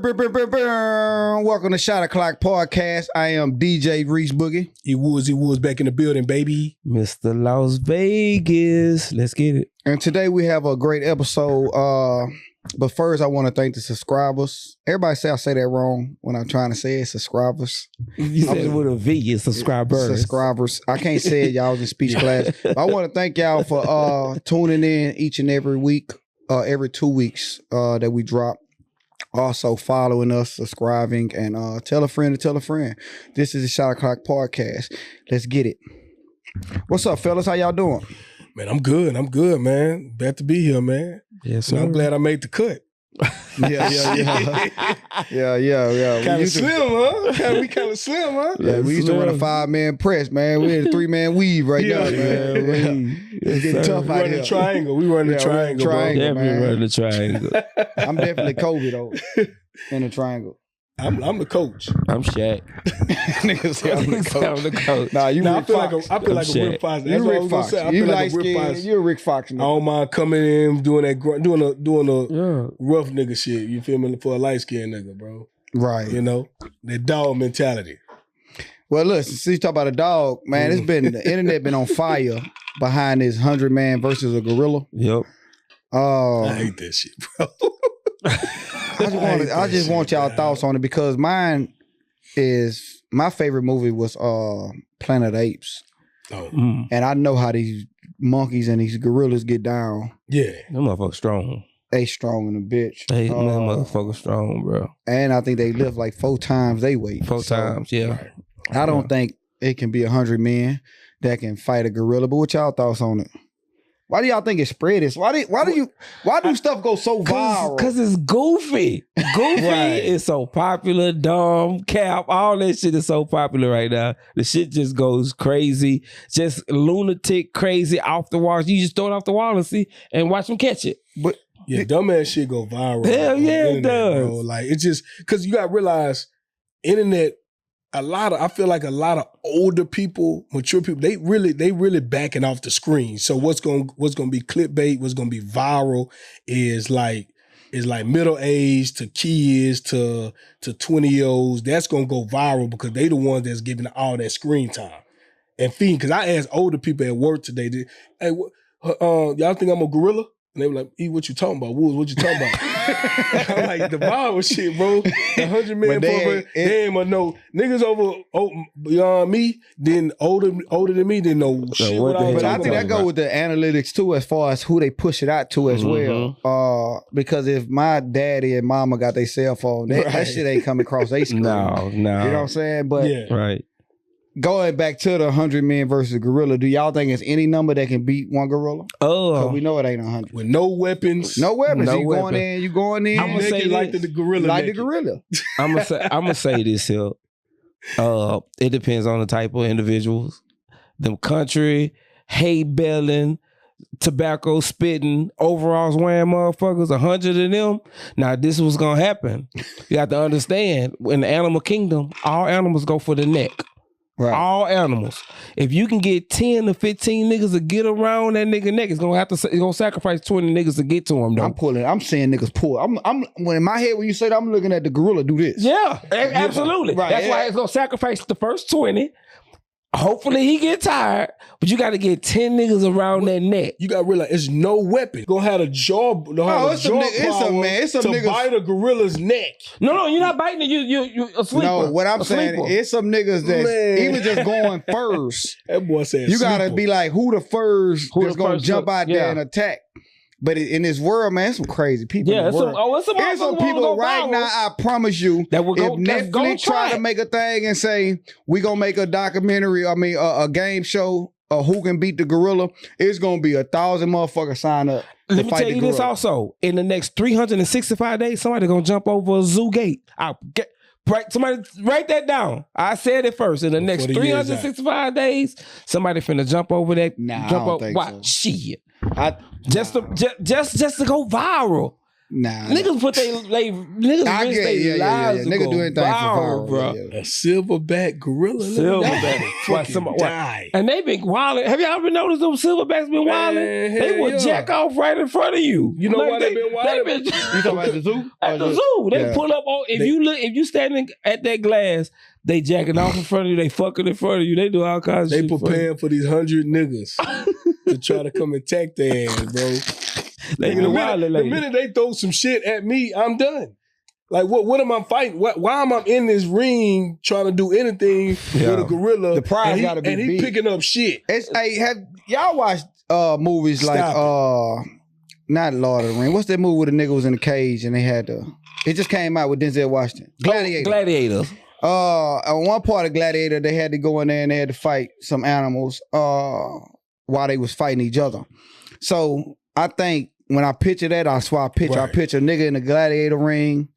Welcome to Shot O'Clock Podcast. I am DJ Reese Boogie. He was back in the building, baby. Mr. Las Vegas. Let's get it. And today we have a great episode. But first, I want to thank the subscribers. Everybody say I say that wrong when I'm trying to say it. Subscribers. You said it with a V. It's subscribers. Subscribers. I can't say it. Y'all was in speech class. But I want to thank y'all for tuning in each and every week, every 2 weeks that we drop. Also following us, subscribing, and tell a friend to tell a friend. This is the Shot O'Clock Podcast. Let's get it. What's up, fellas? How y'all doing? Man, I'm good, man. Glad to be here, man. Yes, sir. I'm glad I made the cut. Yeah. Kind of slim, huh? We kind of slim, huh? Yeah, we used to run a 5-man press, man. We had a 3-man weave right now, man. It's getting tough out here. We run the triangle, Definitely run the triangle. I'm definitely Kobe, though, in the triangle. I'm the coach. I'm Shaq. Niggas say I'm the coach. Nah, you Rick Fox. I feel like a Rick Fox. You Rick Fox. You like skin. You're a Rick Fox. I don't mind coming in, doing a rough nigga shit. You feel me? For a light skinned nigga, bro. Right. You know that dog mentality. Well, listen. Since you talk about a dog, man, it's been the internet been on fire behind this 100-man versus a gorilla. Yep. I hate that shit, bro. I just want y'all thoughts on it because my favorite movie was Planet of the Apes. Oh. And I know how these monkeys and these gorillas get down. Yeah. Them motherfuckers strong. They strong in a bitch. They motherfuckers strong, bro. And I think they lift like 4 times they weight. 4 times, yeah. I don't think it can be 100 men that can fight a gorilla. But what y'all thoughts on it? Why do y'all think it spread this? Why do stuff go so viral? Because it's goofy. Goofy is so popular. Dumb, cap, all that shit is so popular right now. The shit just goes crazy. Just lunatic, crazy, off the wall. You just throw it off the wall and see and watch them catch it. But yeah, dumbass shit go viral. Hell yeah, it does. Bro. Like it's just because you gotta realize internet. I feel like a lot of older people, mature people, they really backing off the screen. So what's gonna be clickbait, what's gonna be viral is like middle age to kids to 20-year-olds. That's gonna go viral because they the ones that's giving all that screen time and feeding. Because I asked older people at work today, hey, y'all think I'm a gorilla? And they were like, E, what you talking about? Woods, what you talking about? I'm like, the viral shit, bro. The 100 million they ain't gonna know. Niggas beyond me, then older than me, didn't know shit. But I think that go with the analytics too, as far as who they push it out to as well. Because if my daddy and mama got their cell phone, that shit ain't coming across their screen. No. You know what I'm saying? But right. Going back to the 100 men versus gorilla, do y'all think it's any number that can beat one gorilla? Oh, we know it ain't 100 with no weapons. No weapons. You going in. I'm gonna say like the gorilla. Like the gorilla. I'm gonna say this here. It depends on the type of individuals. Them country, hay belling, tobacco spitting, overalls wearing motherfuckers, 100 of them. Now this is what's gonna happen. You have to understand, in the animal kingdom, all animals go for the neck. Right. All animals. If you can get 10 to 15 niggas to get around that nigga neck, it's gonna sacrifice 20 niggas to get to him though. I'm saying niggas pull. I'm when in my head when you say that, I'm looking at the gorilla do this. Yeah, absolutely. Right. That's why it's gonna sacrifice the first 20. Hopefully he get tired, but you got to get 10 niggas around that neck. You got to realize it's no weapon. Gonna have a jaw. It's some niggas bite a gorilla's neck. No, you're not biting it. You a sleeper. No, what I'm saying is some niggas that even just going first. That boy said you got to be like who the first that's gonna jump out there and attack. But in this world, man, some crazy people. Yeah, in the world. There's some people right now. I promise you, that will go, if Netflix try to make a thing and say we gonna make a documentary, a game show, who can beat the gorilla, it's gonna be 1,000 motherfuckers sign up. Let me tell you this also: in the next 365 days, somebody gonna jump over a zoo gate. Somebody write that down. I said it first. In the next 365 days, somebody finna jump over that. Nah, I don't think so. Shit. Just to go viral. Nah. Niggas put niggas I risk get their lives to Nigga go do anything for viral, viral, bro. yeah. A silverback gorilla. Silverback. Fucking die. And they been wilding. Have y'all ever noticed them silverbacks been wilding? They will jack off right in front of you. You know why they been wilding? You talking about the zoo? At the zoo. They Yeah. pull up on if you standing at that glass, they jacking off in front of you, they fucking in front of you, they do all kinds of They shit. preparing for these 100 niggas to try to come attack their ass, bro. They Nigga, been the minute they throw some shit at me, I'm done. Like, what am I fighting? Why am I in this ring trying to do anything with a gorilla? The prize and gotta be and he big. picking up shit. Have y'all watched movies like not Lord of the Rings? What's that movie where the nigga was in the cage and they had it just came out with Denzel Washington. Gladiator. On one part of Gladiator, they had to go in there and they had to fight some animals while they was fighting each other. So I think when I picture that, I picture a nigga in the gladiator ring,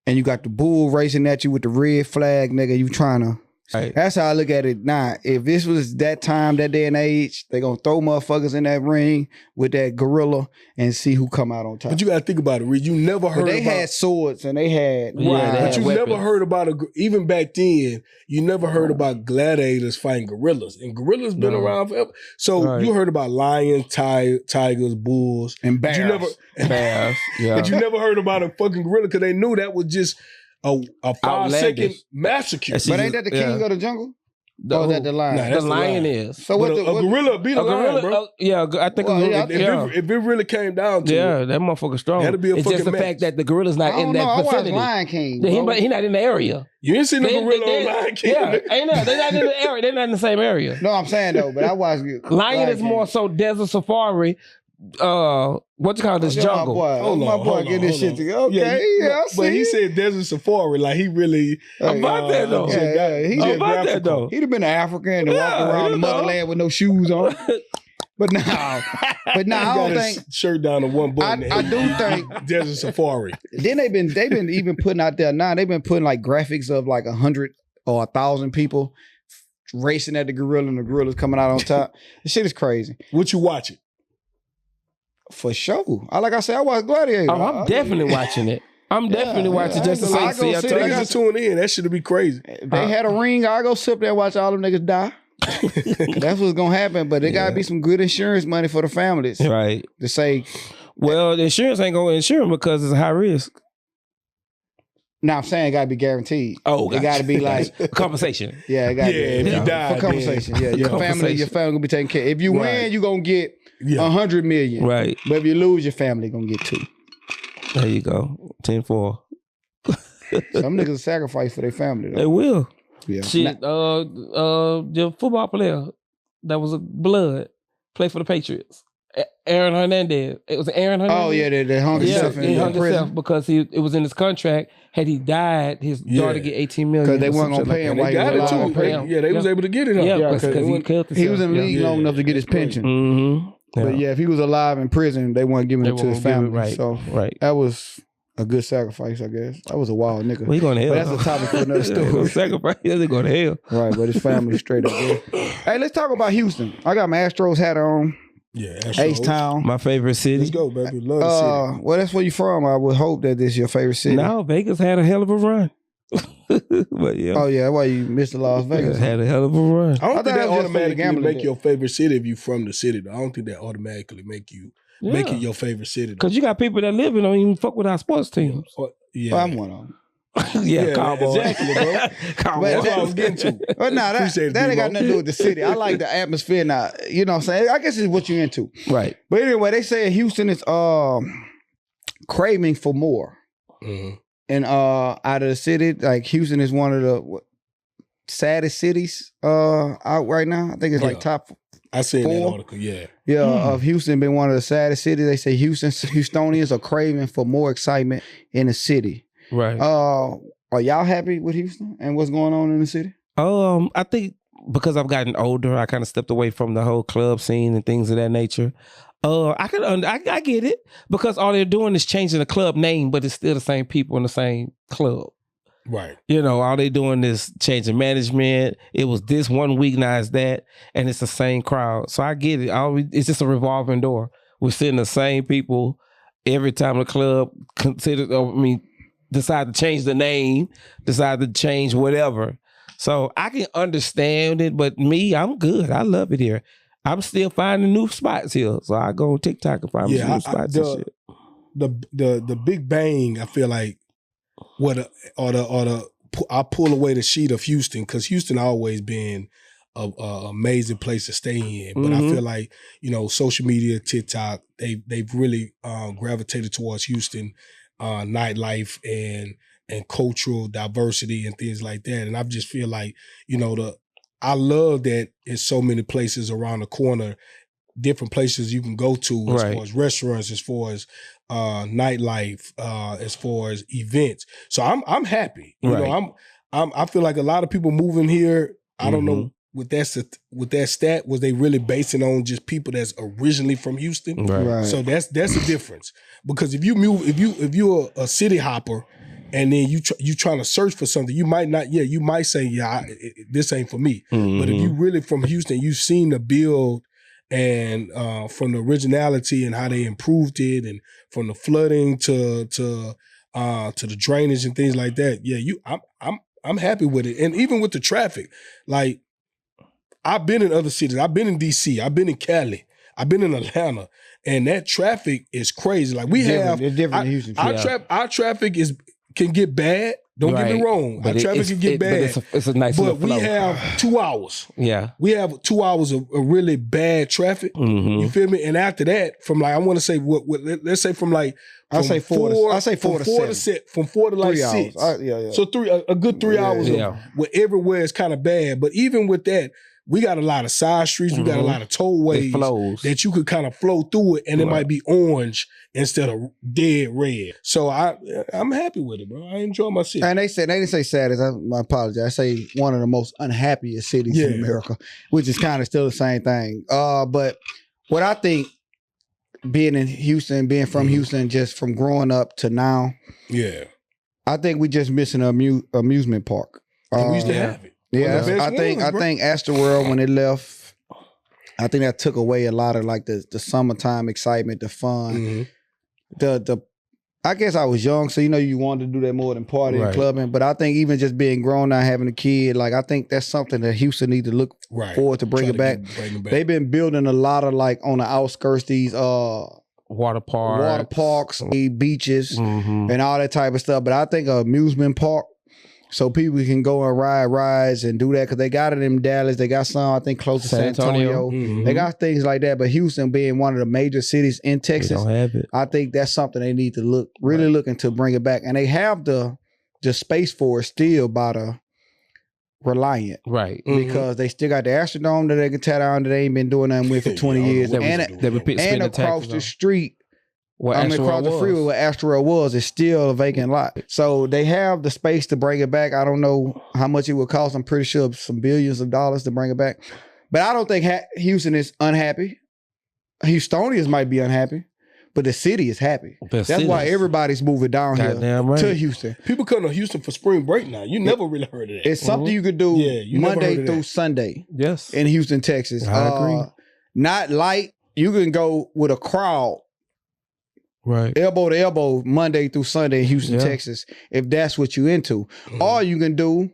and you got the bull racing at you with the red flag, nigga. You trying to. Right. That's how I look at it now. If this was that time, that day and age, they gonna throw motherfuckers in that ring with that gorilla and see who come out on top. But you gotta think about it, Reed. You never heard they had swords and they had but you never heard about even back then. You never heard about gladiators fighting gorillas, and gorillas been around forever. So you heard about lions, tigers, bulls, and bears. Bears, yeah. But you never heard about a fucking gorilla because they knew that was just a 5-second massacre. But ain't that the king of the jungle? Or is that the lion? Nah, the lion is. So what a gorilla beat a lion, bro. I think if it really came down to it, that motherfucker strong. That'd be a it's just the fact that the gorilla's not in that vicinity. I watched Lion King. He not in the area. You ain't seen the gorilla on Lion King. Yeah, they not in the area. They're not in the same area. No, I'm saying though, but I watched Lion is more so desert safari. What you call this jungle? My boy, get this shit together. Okay, but he said desert safari, like he really about that though. He about that though. He'd have been to Africa and walk around the motherland with no shoes on. But now, I don't think shirt down to one button. I do think desert safari. Then they've been even putting out there now. They've been putting like graphics of like 100 or 1,000 people racing at the gorilla and the gorilla's coming out on top. This shit is crazy. What you watching? For sure. Like I said, I watch Gladiator. Oh, I'm definitely watching it. I'm definitely watching just to see. Niggas tune in. That should be crazy. They had a ring. I go sit there and watch all them niggas die. That's what's gonna happen. But there gotta be some good insurance money for the families, right? To say, well, the insurance ain't gonna insure them because it's a high risk. No, I'm saying it gotta be guaranteed. Oh, it gotta be like compensation. Yeah, it gotta be. If you die, for compensation. Yeah, your family gonna be taken care of. If you win, you gonna get 100 million. Right. But if you lose, your family gonna get 2. There you go. 10-4. Some niggas sacrifice for their family though. They will. Yeah. Shit. The football player that was a blood play for the Patriots. Aaron Hernandez. It was Aaron Hernandez. Oh yeah, they hung himself in prison because it was in his contract. Had he died, his daughter get $18 million. Because they weren't gonna pay him while he was alive. Yeah, they was able to get it. Yeah, because he was in the league long enough to get his pension. Mm-hmm. Yeah. But yeah, if he was alive in prison, they weren't giving it to his family. Right. So that was a good sacrifice, I guess. That was a wild nigga. Well, he going to hell. But that's a topic for another story. Sacrifice, they going to hell. Right, but his family straight up there. Hey, let's talk about Houston. I got my Astros hat on. Yeah, H-Town. My favorite city. Let's go, baby. Love the city. Well, that's where you from. I would hope that this is your favorite city. No, Vegas had a hell of a run. But yeah. Oh, yeah, that's why you missed the Las Vegas. Had a hell of a run. I don't think that automatically make your favorite city if you from the city. Though. I don't think that automatically make it your favorite city. Because you got people that live and don't even fuck with our sports teams. Yeah. I'm one of them. Cowboys. Exactly, bro. Cowboys. That's what I was getting to. But nah, that ain't got nothing to do with the city. I like the atmosphere now. You know what I'm saying? I guess it's what you're into. Right. But anyway, they say Houston is craving for more. Mm-hmm. And out of the city, like Houston is one of the saddest cities out right now. I think it's like top 4. I seen that article, yeah. Of Houston been one of the saddest cities. They say Houstonians are craving for more excitement in the city. Right. Are y'all happy with Houston and what's going on in the city? I think because I've gotten older, I kind of stepped away from the whole club scene and things of that nature. I get it because all they're doing is changing the club name, but it's still the same people in the same club. Right. You know, all they doing is changing management. It was this one week, now it's that, and it's the same crowd. So I get it. It's just a revolving door. We're seeing the same people every time the club decide to change the name, decide to change whatever. So I can understand it, but me, I'm good. I love it here. I'm still finding new spots here. So I go on TikTok and find new spots and shit. The Big Bang, I feel like I pull away the sheet of Houston, because Houston always been a amazing place to stay in. But I feel like, social media, TikTok, they've really gravitated towards Houston, nightlife and cultural diversity and things like that. And I just feel like, I love that there's so many places around the corner, different places you can go to as far as restaurants, as far as nightlife, as far as events. So I'm happy. I feel like a lot of people moving here, I don't know with that stat, was they really basing on just people that's originally from Houston? Right. So that's the difference. Because if you're a city hopper, and then you trying to search for something, you might not. You might say, this ain't for me. But if you really from Houston, you've seen the build and from the originality and how they improved it, and from the flooding to the drainage and things like that. I'm happy with it, and even with the traffic. Like, I've been in other cities. I've been in DC. I've been in Cali. I've been in Atlanta, and that traffic is crazy. Like it's different in Houston. Our traffic can get bad. Don't get me wrong. Our traffic can get bad. But it's a nice but flow. we have 2 hours. Yeah. We have 2 hours of really bad traffic. You feel me? And after that, from like, I want to say let's say from like, I say four to 7. From 4 to like 3 6. hours. So a good 3 hours of where everywhere is kind of bad. But even with that, we got a lot of side streets. We got a lot of tollways that you could kind of flow through it, and it might be orange instead of dead red. So I'm happy with it, bro. I enjoy my city. And they didn't say saddest. I apologize. I say one of the most unhappiest cities in America, which is kind of still the same thing. But what I think, being in Houston, being from Houston, just from growing up to now, I think we just missing an amusement park. And we used to have it. Yeah, I think Astroworld, when it left, I think that took away a lot of like the summertime excitement, the fun. I guess I was young, so you wanted to do that more than party and clubbing. But I think even just being grown now, having a kid, like I think that's something that Houston need to look forward to bring it back. They've been building a lot of like on the outskirts these water parks, beaches, and all that type of stuff. But I think an amusement park, so people can go and ride rides and do that, because they got it in Dallas. They got some, I think, close to San Antonio. They got things like that. But Houston being one of the major cities in Texas, don't have it. I think that's something they need to look into bring it back. And they have the space for it still by the Reliant. Right. Because they still got the Astrodome that they can tear down that they ain't been doing nothing with for 20 years. And across the street, across the freeway where Astroworld was, it's still a vacant lot. So they have the space to bring it back. I don't know how much it would cost. I'm pretty sure some billions of dollars to bring it back. But I don't think Houston is unhappy. Houstonians might be unhappy, but the city is happy. That's why everybody's moving down here to Houston. People come to Houston for spring break now. You never really heard of that. It's something you could do Monday through Sunday. Yes. In Houston, Texas. I agree. Not light. You can go with a crowd. Right. Elbow to elbow, Monday through Sunday in Houston, Texas, if that's what you into. Or you can do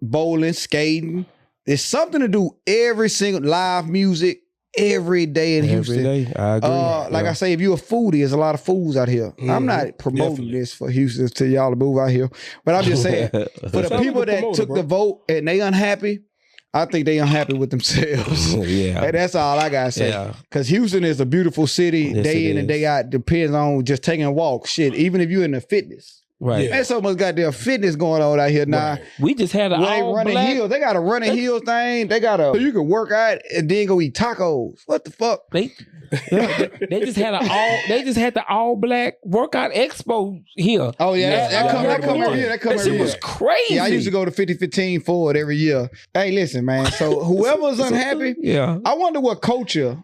bowling, skating. There's something to do every single live music every day in Houston. Every day, I agree. Like I say, if you're a foodie, there's a lot of foods out here. I'm not promoting this for Houston to y'all to move out here. But I'm just saying, for the people that took the vote and they unhappy, I think they unhappy with themselves. And that's all I gotta say. Because Houston is a beautiful city, day in and day out. Depends on just taking a walk. Shit, even if you're in the fitness. Right. There's so much goddamn fitness going on out here now. We just had an all running black hills. They got a running hills thing. They got so you can work out and then go eat tacos. What the fuck? They just had the all black workout expo here. Oh yeah, that come every year. That shit was crazy. Yeah, I used to go to 50-15 forward every year. Hey, listen, man. So whoever's unhappy, I wonder what culture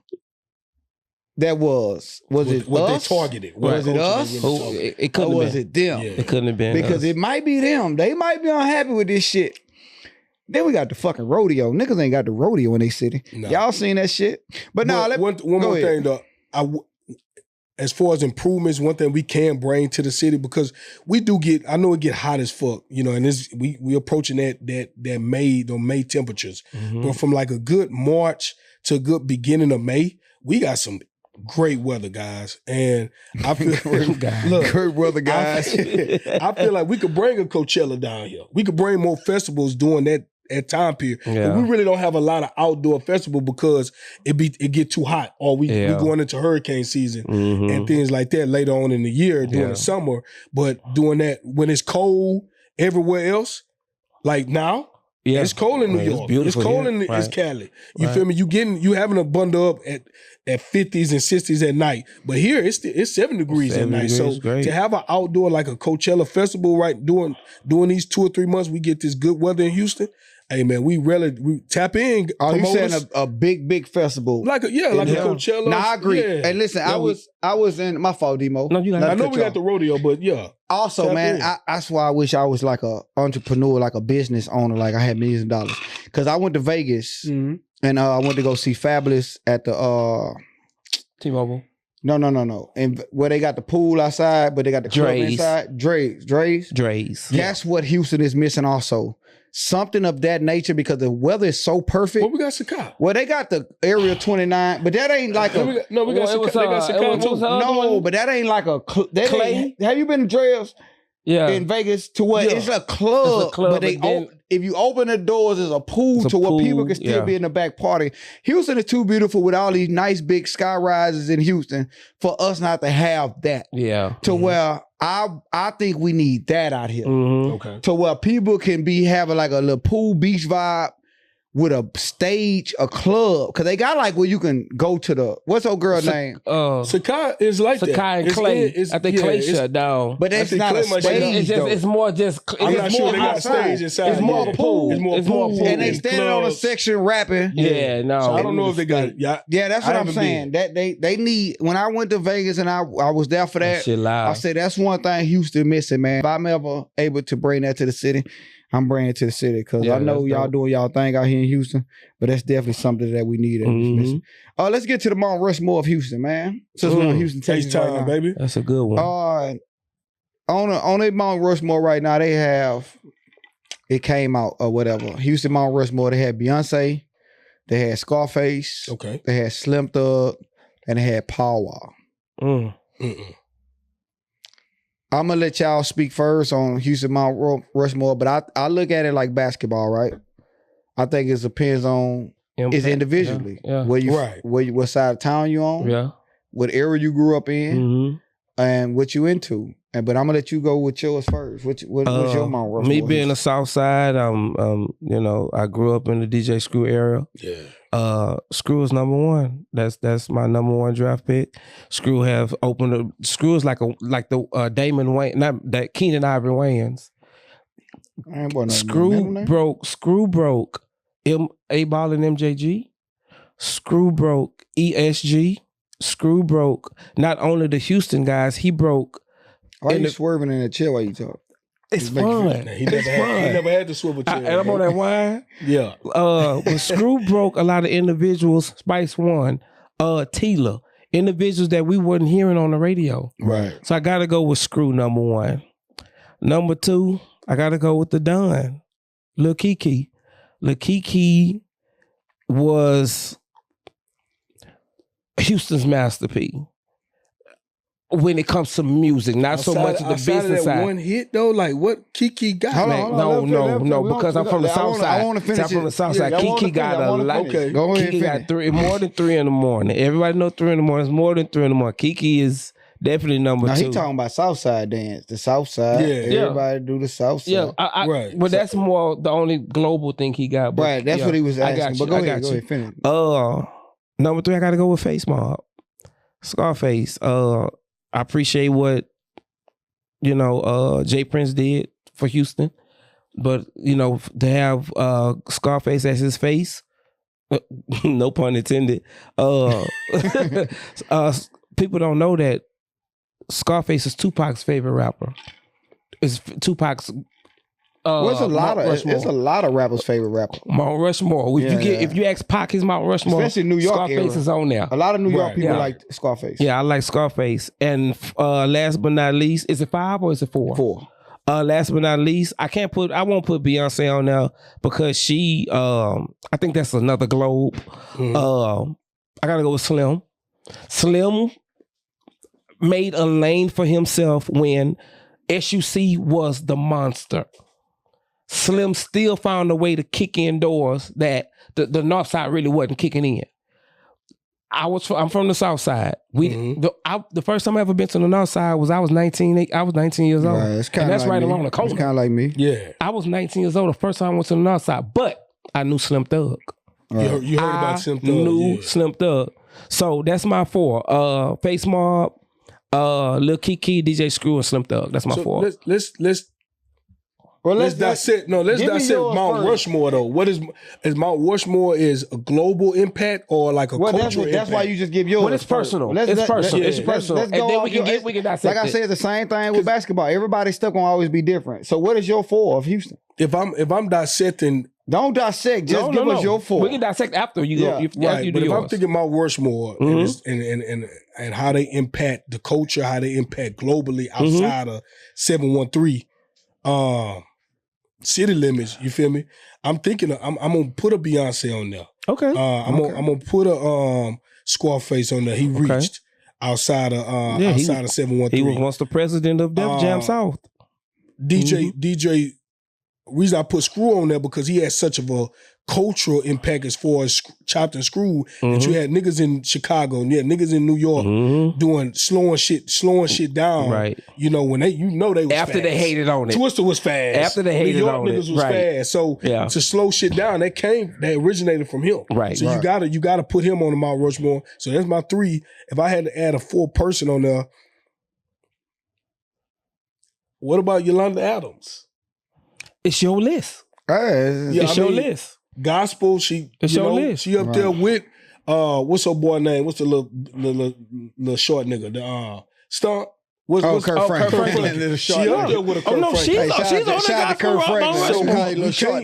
that was. Was it what us? They targeted? Was it us? It couldn't or have was been. it them? It couldn't have been because us. it might be them. They might be unhappy with this shit. Then we got the fucking rodeo. Niggas ain't got the rodeo in their city. No. Y'all seen that shit? But now, one more thing though. as far as improvements, one thing we can bring to the city, because we do get, I know it get hot as fuck, you know, and we approaching that May temperatures. But from like a good March to a good beginning of May, we got some great weather, guys. And I feel great weather, guys. I feel like we could bring a Coachella down here. We could bring more festivals during that time period. Yeah. But we really don't have a lot of outdoor festival because it get too hot, or we going into hurricane season and things like that later on in the year during the summer. But doing that when it's cold everywhere else, like now, it's cold in New York. It's cold in it's Cali. You feel me? You having a bundle up at 50s and 60s at night, but here it's 7 degrees at night. So to have an outdoor like a Coachella festival, right? During these 2 or 3 months, we get this good weather in Houston. Hey man, we tap in. Oh, you saying a big festival? Like a Coachella. No, I agree. Yeah. And listen, I was in my fault, Demo. No, you I know we got the rodeo, but Also, tap man, that's why I wish I was like a entrepreneur, like a business owner, like I had millions of dollars. Because I went to Vegas and I went to go see Fabulous at the T-Mobile. No. And where they got the pool outside, but they got the club inside. Dre's. That's what Houston is missing also. Something of that nature, because the weather is so perfect. Well, we got Chicago. Well, they got the Area 29, but that ain't like we got Chicago too. No, but that ain't like a Clay. Have you been to Dre's? Yeah, in Vegas to where it's a club, but if you open the doors, there's a pool where people can still be in the back party. Houston is too beautiful with all these nice big sky rises in Houston for us not to have that. Yeah, to where I think we need that out here. Okay, to where people can be having like a little pool beach vibe with a stage, a club, because they got like where you can go to the, what's old girl name? Sakai is like Sakai that. And Clay. I think Clay shut down. But it's not a stage, it's more just. I'm not sure they got stage inside. It's more pool. It's more pool. And they standing on a section rapping. Yeah, no. So I don't know if they got it. Yeah, that's what I'm saying. That they need. When I went to Vegas and I was there for that, I said that's one thing Houston missing, man. If I'm ever able to bring that to the city, I'm bringing it to the city, because I know y'all doing y'all thing out here in Houston, but that's definitely something that we need. Let's get to the Mount Rushmore of Houston, man. Since we're in Houston, Texas right now, baby. That's a good one. On a Mount Rushmore right now, they have, it came out or whatever. Houston Mount Rushmore, they had Beyonce, they had Scarface, they had Slim Thug, and they had Paw Wow. I'm going to let y'all speak first on Houston Mount Rushmore, but I look at it like basketball, right? I think it depends on, it's individually. What side of town you on, what area you grew up in, and what you into. But I'm going to let you go with yours first. What's your Mount Rushmore? Me being the South Side, I grew up in the DJ Screw area. Yeah. Screw is number one. That's my number one draft pick. Screw have opened. Screw is like the Damon Wayne, not that Keenan Ivory Wayans. Screw broke A-Ball and MJG. Screw broke ESG. Screw broke not only the Houston guys, he broke. Why are you swerving in the chair while you talk? It's fun. He never had the swivel chair. And I'm on that wine. Yeah. But Screw broke a lot of individuals. Spice One, Tila, individuals that we wasn't hearing on the radio. Right. So I got to go with Screw, number one. Number two, I got to go with the Don, Lil Kiki. Lil Kiki was Houston's masterpiece. When it comes to music, not so much of the business side. One hit though, like what Kiki got? No, because I'm from the South Side. I want to finish. I'm from the South Side. Kiki got a lot. Okay, go ahead. Kiki got more than 3 in the morning. Everybody know 3 in the morning. It's more than 3 in the morning. Kiki is definitely number 2. He talking about South Side dance. The South Side. Yeah. Everybody do the South Side. Yeah, right. But that's more the only global thing he got. But right. That's what he was asking. I got you. But go ahead. Finish. Number 3, I got to go with Face Mob, Scarface. I appreciate what, Jay Prince did for Houston. But, to have Scarface as his face, no pun intended, people don't know that Scarface is Tupac's favorite rapper. It's Tupac's Well, it's a lot Mount of Rushmore. it's a lot of rappers' favorite rapper. Mount Rushmore. If you ask Pac, his Mount Rushmore, Especially New York Scarface era. is on there. A lot of New York people yeah. like Scarface. Yeah, I like Scarface. And last but not least, is it 5 or is it 4? 4. Last but not least, I won't put Beyonce on there because she, I think that's another globe. I gotta go with Slim. Slim made a lane for himself when SUC was the monster. Slim still found a way to kick in doors that the North Side really wasn't kicking in. I'm from the South Side. The first time I ever been to the North Side was I was 19 years old. Right, it's and that's like right me. along the corner. It's kind of like me. Yeah. I was 19 years old the first time I went to the North Side, but I knew Slim Thug. You heard about Slim Thug. Knew Slim Thug. So that's my 4. Face Mob, Lil Kiki, DJ Screw, and Slim Thug. That's my 4. Let's dissect Mount Rushmore though. What is Mount Rushmore is a global impact or like a cultural impact? That's why you just give yours. But it's personal. It's personal. And then we can dissect like I said, the same thing with basketball. Everybody's stuff gonna always be different. So what is your 4 of Houston? If I'm dissecting, don't dissect. Just give us your 4. We can dissect after you go. Right, but if I'm thinking Mount Rushmore and how they impact the culture, how they impact globally outside of 713. City limits, you feel me? I'm thinking I'm gonna put a Beyonce on there. Okay. I'm gonna put a Scarface on there. He reached outside of 713. He was once the president of Def Jam South. DJ. Reason I put Screw on there because he had such of a cultural impact as far as Chopped and Screwed. That you had niggas in Chicago and niggas in New York doing slowing shit down. Right. You know when they was after fast. they hated on it. Twister was fast. After they hated New York on niggas it. was Right. fast. So to slow shit down, that originated from him. Right. So you gotta put him on the Mount Rushmore. So that's my 3. If I had to add a 4th person on there, what about Yolanda Adams? It's your list. It's your list. Gospel, she list. She up there with what's her boy name? What's the little short nigga? The Stunt. Kurt Franklin. She up there with a Kurt Franklin. She's on the Kurt Franklin. So we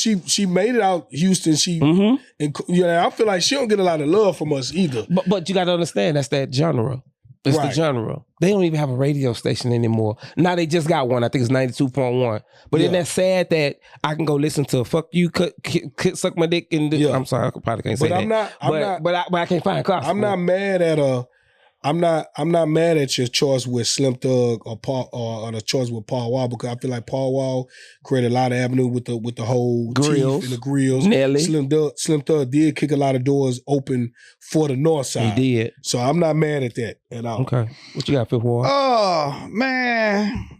can't, she made it out Houston. And I feel like she don't get a lot of love from us either. But you got to understand that's that genre. It's the genre. They don't even have a radio station anymore. Now they just got one. I think it's 92.1. But isn't that sad that I can go listen to "Fuck You, Suck My Dick"? I'm sorry, I probably can't say that. But I can't find gospel. I'm not mad at I'm not mad at your choice with Slim Thug or the choice with Paul Wall because I feel like Paul Wall created a lot of avenue with the whole grills teeth and the grills. Nelly. Slim Thug did kick a lot of doors open for the North Side. He did. So I'm not mad at that at all. Okay. What you got, Fifth Ward? Oh man.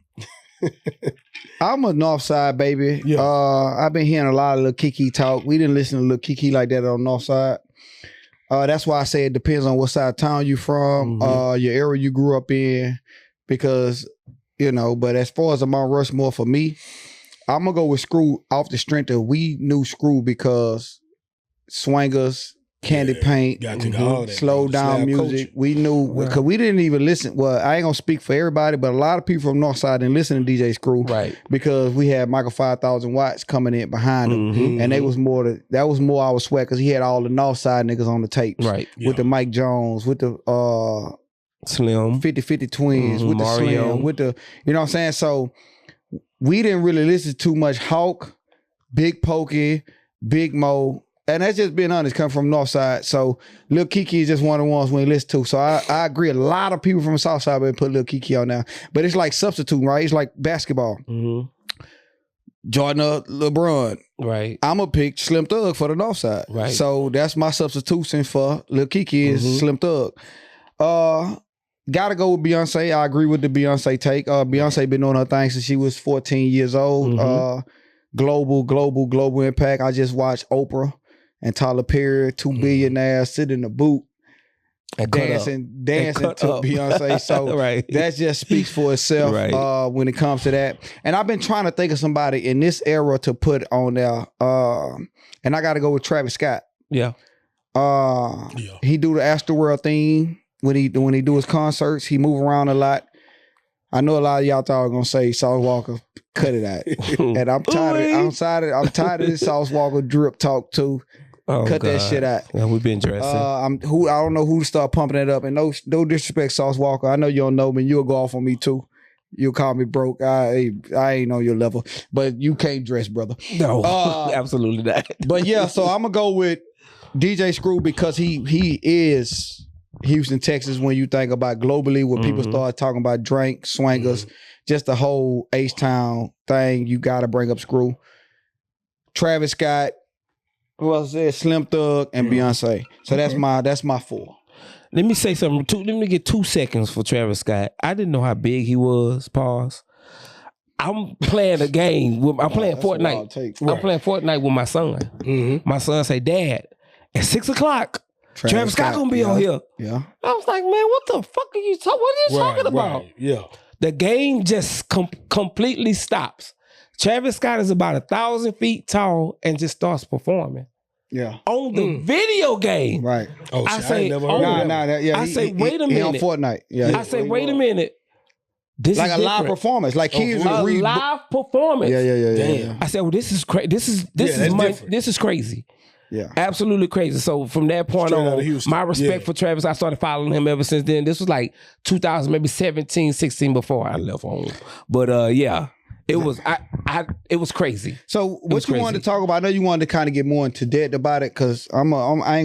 I'm a North Side baby. Yeah. I've been hearing a lot of Lil Kiki talk. We didn't listen to Lil Kiki like that on North Side. That's why I say it depends on what side of town you from, your area you grew up in, because, but as far as the Mount Rushmore for me, I'm going to go with Screw off the strength of we knew Screw because Swangers, Candy Paint, slow down music. Culture. We knew, because we didn't even listen. Well, I ain't going to speak for everybody, but a lot of people from Northside didn't listen to DJ Screw. Right. Because we had Michael 5000 Watts coming in behind him. And that was more our sweat because he had all the Northside niggas on the tapes. Right. With the Mike Jones, with the Slim. 50-50 Twins, with Mario. the Slim, with the, you know what I'm saying? So we didn't really listen to too much Hawk, Big Pokey, Big Mo. And that's just being honest, coming from Northside. So Lil Kiki is just one of the ones we listen to. So I agree. A lot of people from the Southside would put Lil Kiki on now. But it's like substituting, right? It's like basketball. Jordan or LeBron. Right. I'm going to pick Slim Thug for the Northside. Right. So that's my substitution for Lil Kiki is Slim Thug. Gotta go with Beyonce. I agree with the Beyonce take. Beyonce been doing her thing since she was 14 years old. Global impact. I just watched Oprah and Tyler Perry, 2 billionaires, sit in the boot and dancing to Beyonce. So that just speaks for itself when it comes to that. And I've been trying to think of somebody in this era to put on there. And I got to go with Travis Scott. Yeah. He do the Astroworld theme when he do his concerts. He move around a lot. I know a lot of y'all thought I was gonna say Sauce Walka, cut it out. And I'm tired of this Sauce Walka drip talk too. Oh, cut that shit out. Yeah, we've been dressing. I don't know who to start pumping it up. And no disrespect, Sauce Walka. I know you don't know me. You'll go off on me too. You'll call me broke. I ain't on your level. But you can't dress, brother. No, absolutely not. But yeah, so I'm gonna go with DJ Screw because he is Houston, Texas. When you think about globally, when people start talking about drink, swangers, just the whole H-Town thing, you gotta bring up Screw. Travis Scott, who else there? Slim Thug and Beyonce. So that's my 4. Let me say something. Let me get 2 seconds for Travis Scott. I didn't know how big he was. Pause. I'm playing a game. I'm playing Fortnite. I'm playing Fortnite with my son. My son say, Dad, at 6 o'clock, Travis Scott gonna be on here. Yeah. I was like, man, what the fuck are you talking? What are you talking about? Right. Yeah. The game just completely stops. Travis Scott is about 1,000 feet tall and just starts performing. Yeah. On the video game. Right. Oh, I shit, say, I ain't never heard of that. Yeah. I say, wait a minute. He on Fortnite. Yeah. I say, wait a minute. This like is a live different. performance. Like he's A live performance. Yeah. Damn. I said, well, this is crazy. This is crazy. Yeah. Absolutely crazy. So from that point Straight out of on, Houston. my respect for Travis, I started following him ever since then. This was like 2000, maybe 17, 16 before I left home. But yeah, it was it was crazy. So what you wanted to talk about? I know you wanted to kind of get more into depth about it because I ain't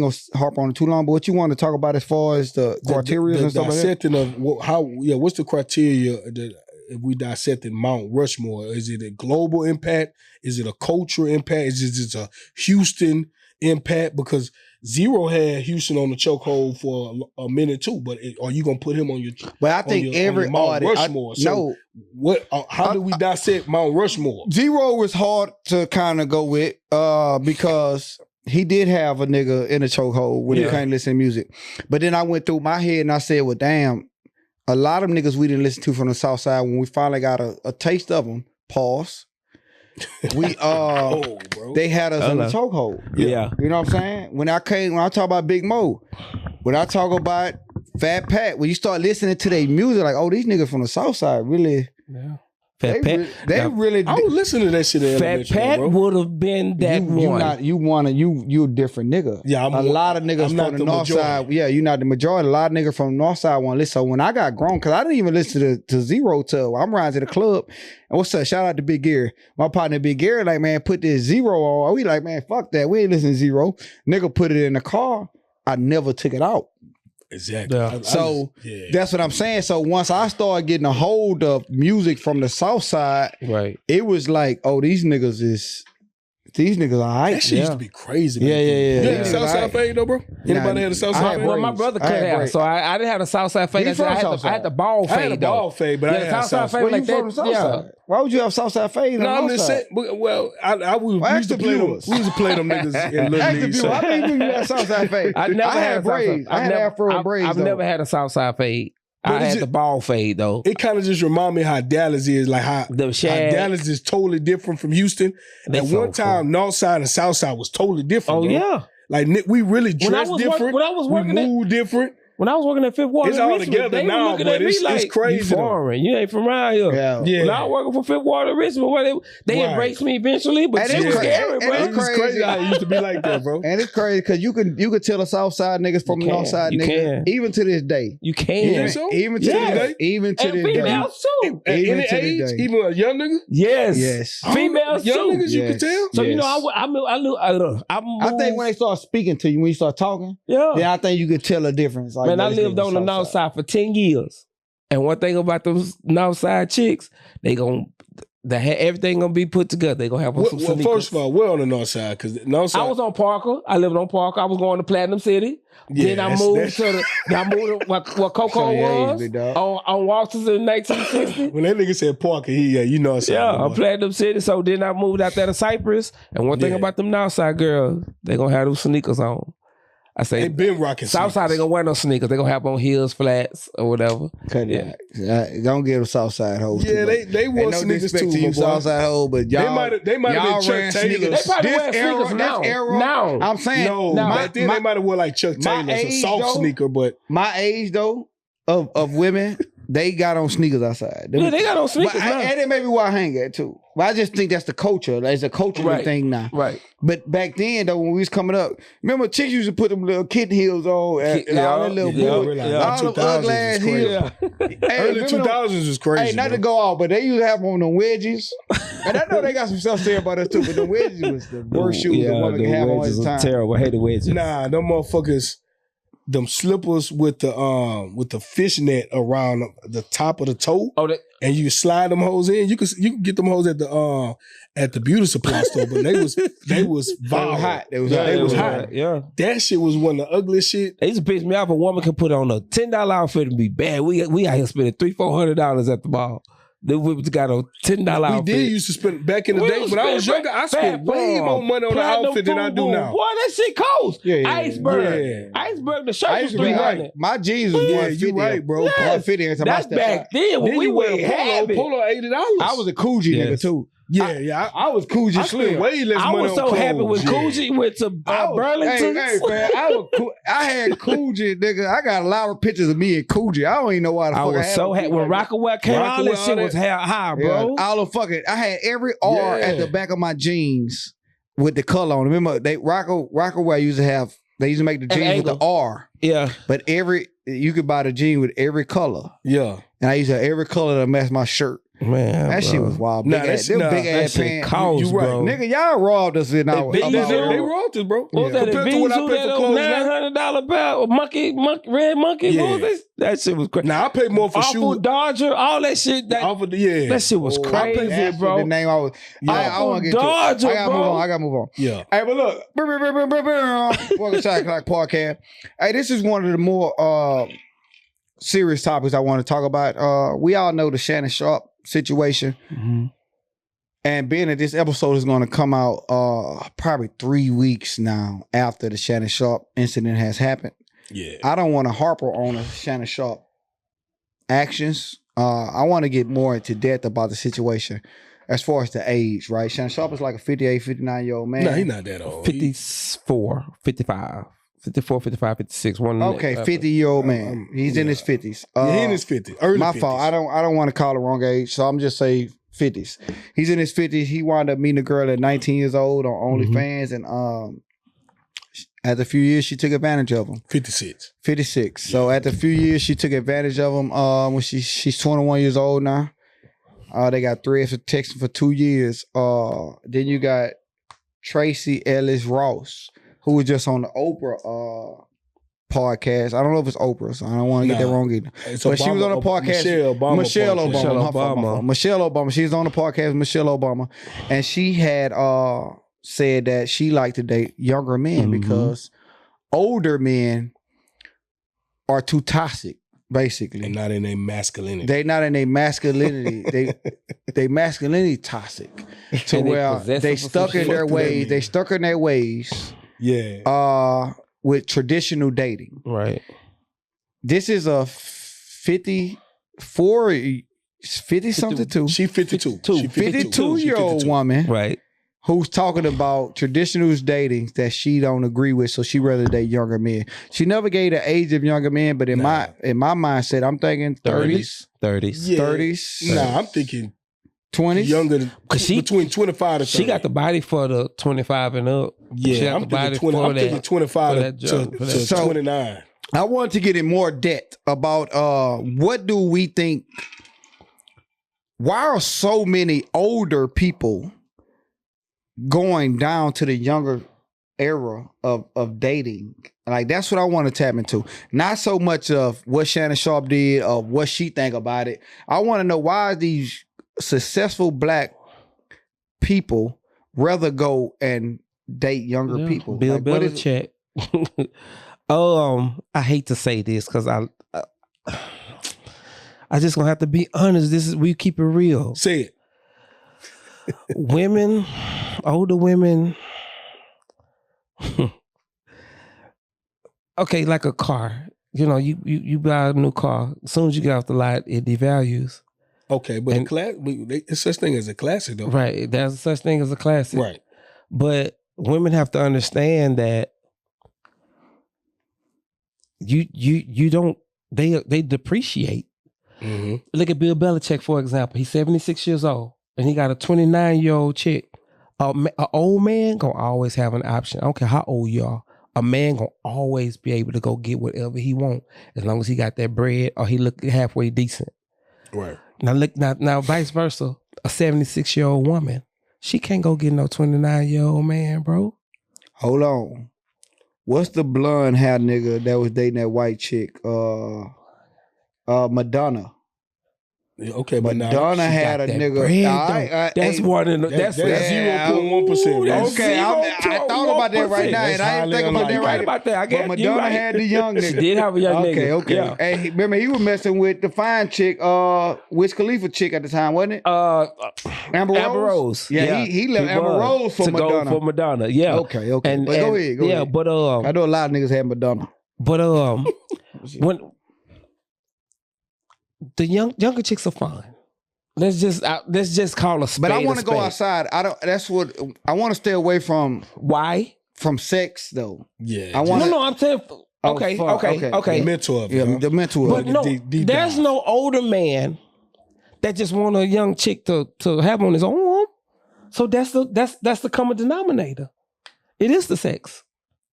gonna harp on it too long. But what you want to talk about as far as the criteria and stuff like that? Dissecting of what's the criteria that if we dissecting Mount Rushmore? Is it a global impact? Is it a cultural impact? Is it just a Houston impact? Because Zero had Houston on the chokehold for a minute too, but are you gonna put him on your? But I think every Mount artist, Rushmore. What? How do we dissect Mount Rushmore? Zero was hard to kind of go with because he did have a nigga in a chokehold when he can't listen to music. But then I went through my head and I said, well, damn, a lot of niggas we didn't listen to from the South Side when we finally got a taste of them. Pause. We they had us in the chokehold. Yeah. You know what I'm saying? When I talk about Big Mo, when I talk about Fat Pat, when you start listening to their music, like, oh, these niggas from the South Side really Fat Pat. They really. I was listening to that shit in Fat Pat would have been that one. You a different nigga. Yeah, a lot of niggas from the North Side. Yeah, you're not the majority. A lot of niggas from the North Side want to listen. So when I got grown, because I didn't even listen to Zero till I'm riding to the club. And what's up? Shout out to Big Gary. My partner Big Gary, like, man, put this Zero on. We like, man, fuck that. We ain't listening to Zero. Nigga put it in the car. I never took it out. Exactly. Yeah. That's what I'm saying. So once I started getting a hold of music from the South Side, right, it was like, oh, these niggas all right. That shit used to be crazy. Man. Yeah. You had a South Side fade though, bro? Anybody had a South Side fade? Well, my brother cut out, so I didn't have a South Side fade. I had the ball fade. I had a ball fade, but I had a South Side fade like that. Yeah. Why would you have South Side fade? No, I'm just saying. Well, we used to play them. We used to play them niggas in Little League. I think you had South Side fade. I never had braids. I had afro braids. I've never had a South Side fade. I had the ball fade though. It kind of just remind me how Dallas is, like how Dallas is totally different from Houston. At one time, North Side and South Side was totally different. Oh, bro. yeah. Like we really dressed different. We moved different. When I was working at Fifth Water, it's all together now, but it's crazy. You foreign. You ain't from around here. Yeah. When I was working for Fifth Water, Richmond, they embraced me eventually, but it was scary, bro. It's crazy how it used to be like that, bro. And it's crazy because you can tell the South Side niggas from the North Side niggas, even to this day. You can. Even to this day. Even to this day. Females too. Even to age, even a young nigga? Yes. Females young too. Niggas you can tell? So, you know, I think when they start speaking to you, when you start talking, then I think you could tell a difference. Like, man, I lived on the North Side for 10 years. And one thing about those North Side chicks, everything gonna be put together. They gonna have some sneakers. First of all, we're on the North Side because North Side. I was on Parker. I lived on Parker. I was going to Platinum City. Yeah, then I moved to where Coco was on Walters in 1960. When that nigga said Parker, you know. On Platinum City. So then I moved out there to Cypress. And one thing about them North Side girls, they gonna have those sneakers on. I say they been rocking Southside. They gonna wear no sneakers. They gonna have on heels, flats, or whatever. Don't give them Southside hoes. Yeah, they wore no sneakers too. To you Southside hoes, but y'all they might have been Chuck Taylors. They probably wear sneakers now. I'm saying back then they might have worn like Chuck Taylors, a soft sneaker. But my age though of women they got on sneakers outside. Yeah, they got on sneakers now. And it may be where I hang at too. But I just think that's the culture. It's a cultural thing now. Right. But back then, though, when we was coming up, remember chicks used to put them little kitten heels on and all that little boy, all them ugly ass heels. Hey, early 2000s was crazy. Hey, not to go off, but they used to have them on the wedges. And I know they got some stuff to say about us too, but the wedges was the worst shoes a woman could have on at the time. Terrible. I hate the wedges. Nah, them motherfuckers, them slippers with the fishnet around the top of the toe. Oh, and you slide them hoes in. You can get them hoes at the beauty supply store, but they was hot. They was hot. Yeah. That shit was one of the ugliest shit. It used to piss me off. A woman can put on a $10 outfit and be bad. We out here spending $300-$400 at the mall. Then we got a $10 outfit. We did used to spend back in the day when I was younger. I spent way more money on the outfit than I do now. Boy, that shit cost. Yeah. Iceberg. Iceberg. The shirt was $300. My jeans was $150. You right, bro. Yes. $150 every time That's I stepped back out. then when we were polo $80. I was a Coogee nigga too. Yeah. I was Coogee slim. Way less I money was on so clothes. happy when Coogee went to Burlington. Hey, man, I had Coogee, nigga. I got a lot of pictures of me and Coogee. I don't even know why the fuck I was so happy when Rockaway came out. All that shit was high, bro. All the fucking, I had every R at the back of my jeans with the color on. Remember, Rockaway used to have. They used to make the jeans with the R. Yeah, but you could buy the jean with every color. Yeah, and I used to have every color to match my shirt. Man, that shit was wild. Big ass pants. Cost, you right, bro. Nigga, y'all robbed us in our. They robbed us, bro. What was that? Compared to what I paid for clothes $900 belt, red monkey. Yeah. What was this? That shit was crazy. Now I paid more for shoes. Dodger, all that shit. That shit was crazy, bro. The name I was. I want to get Dodger, to. I gotta move on. Yeah. Hey, but look, welcome to Shot Clock Podcast. Hey, this is one of the more serious topics I want to talk about. We all know the Shannon Sharpe situation. Mm-hmm. And being that this episode is going to come out probably 3 weeks now after the Shannon Sharpe incident has happened. Yeah. I don't want to harper on the Shannon Sharpe actions. I want to get more into depth about the situation as far as the age, right? Shannon Sharpe is like a 58, 59-year-old man. No, he's not that old. 54, 55. 54, 55, 56. 50-year-old man. He's in his 50s. He's in his 50s. Early my 50s. fault. I don't want to call the wrong age, so I'm just say 50s. He's in his 50s. He wound up meeting a girl at 19 years old on OnlyFans, and after a few years, she took advantage of him. 56. Yeah. So after a few years, she took advantage of him. When she's 21 years old now. They got threads for texting for 2 years. Then you got Tracee Ellis Ross, who was just on the Oprah podcast. I don't know if it's Oprah, so I don't want to get that wrong either. But she was on a podcast. Michelle Obama. She was on the podcast with Michelle Obama. And she had said that she liked to date younger men because older men are too toxic, basically. And not in their masculinity. They not in their masculinity. they masculinity toxic. To where they stuck in their ways. They stuck in their ways. Yeah. With traditional dating. Right. This is a 50 something too. She 52. 52-year-old woman. Right. Who's talking about traditional dating that she don't agree with, so she rather date younger men. She never gave the age of younger men, but in my mindset, I'm thinking 30s. 30s. Yeah. 30s. Nah, I'm thinking 20s. Younger than between 25 to 30. She got the body for the 25 and up. Yeah, I'm thinking 25 to 29. I want to get in more depth about what do we think, why are so many older people going down to the younger era of dating? Like, that's what I want to tap into. Not so much of what Shannon Sharpe did or what she think about it. I want to know why these successful black people rather go and date younger people. Bill like, Belichick. I hate to say this because I just gonna have to be honest. We keep it real. Say it. Women, older women. Okay, like a car. You know, you buy a new car. As soon as you get off the lot, it devalues. Okay, but it's such thing as a classic, though. Right, there's such thing as a classic. Right, but women have to understand that you don't. They depreciate. Look at Bill Belichick, for example. He's 76 years old, and he got a 29-year-old chick. An old man gonna always have an option. I don't care how old you are. A man gonna always be able to go get whatever he want as long as he got that bread or he look halfway decent. Right. Now vice versa. A 76-year-old woman, she can't go get no 29-year-old man, bro. Hold on. What's the blonde hair nigga that was dating that white chick? Madonna. Okay, but Madonna had a nigga. That's one in that's 0.1%. Okay, I thought about that right now, and I didn't think about that right about that. But Madonna had the young nigga. She did have a young nigga. Okay. Yeah. Hey, remember he was messing with the fine chick, Wiz Khalifa chick at the time, wasn't it? Amber Rose. Yeah, he left Amber Rose for Madonna. Go for Madonna. Yeah. Okay. But go ahead. Yeah, but I know a lot of niggas had Madonna. But when the younger chicks are fine. Let's just call a spade. But I want to go outside. That's what I want to stay away from. Why? From sex though. Yeah. No. I'm saying. Okay. The mental of it. Yeah, the mental of it. But no, there's no older man that just want a young chick to have on his arm. So that's the common denominator. It is the sex.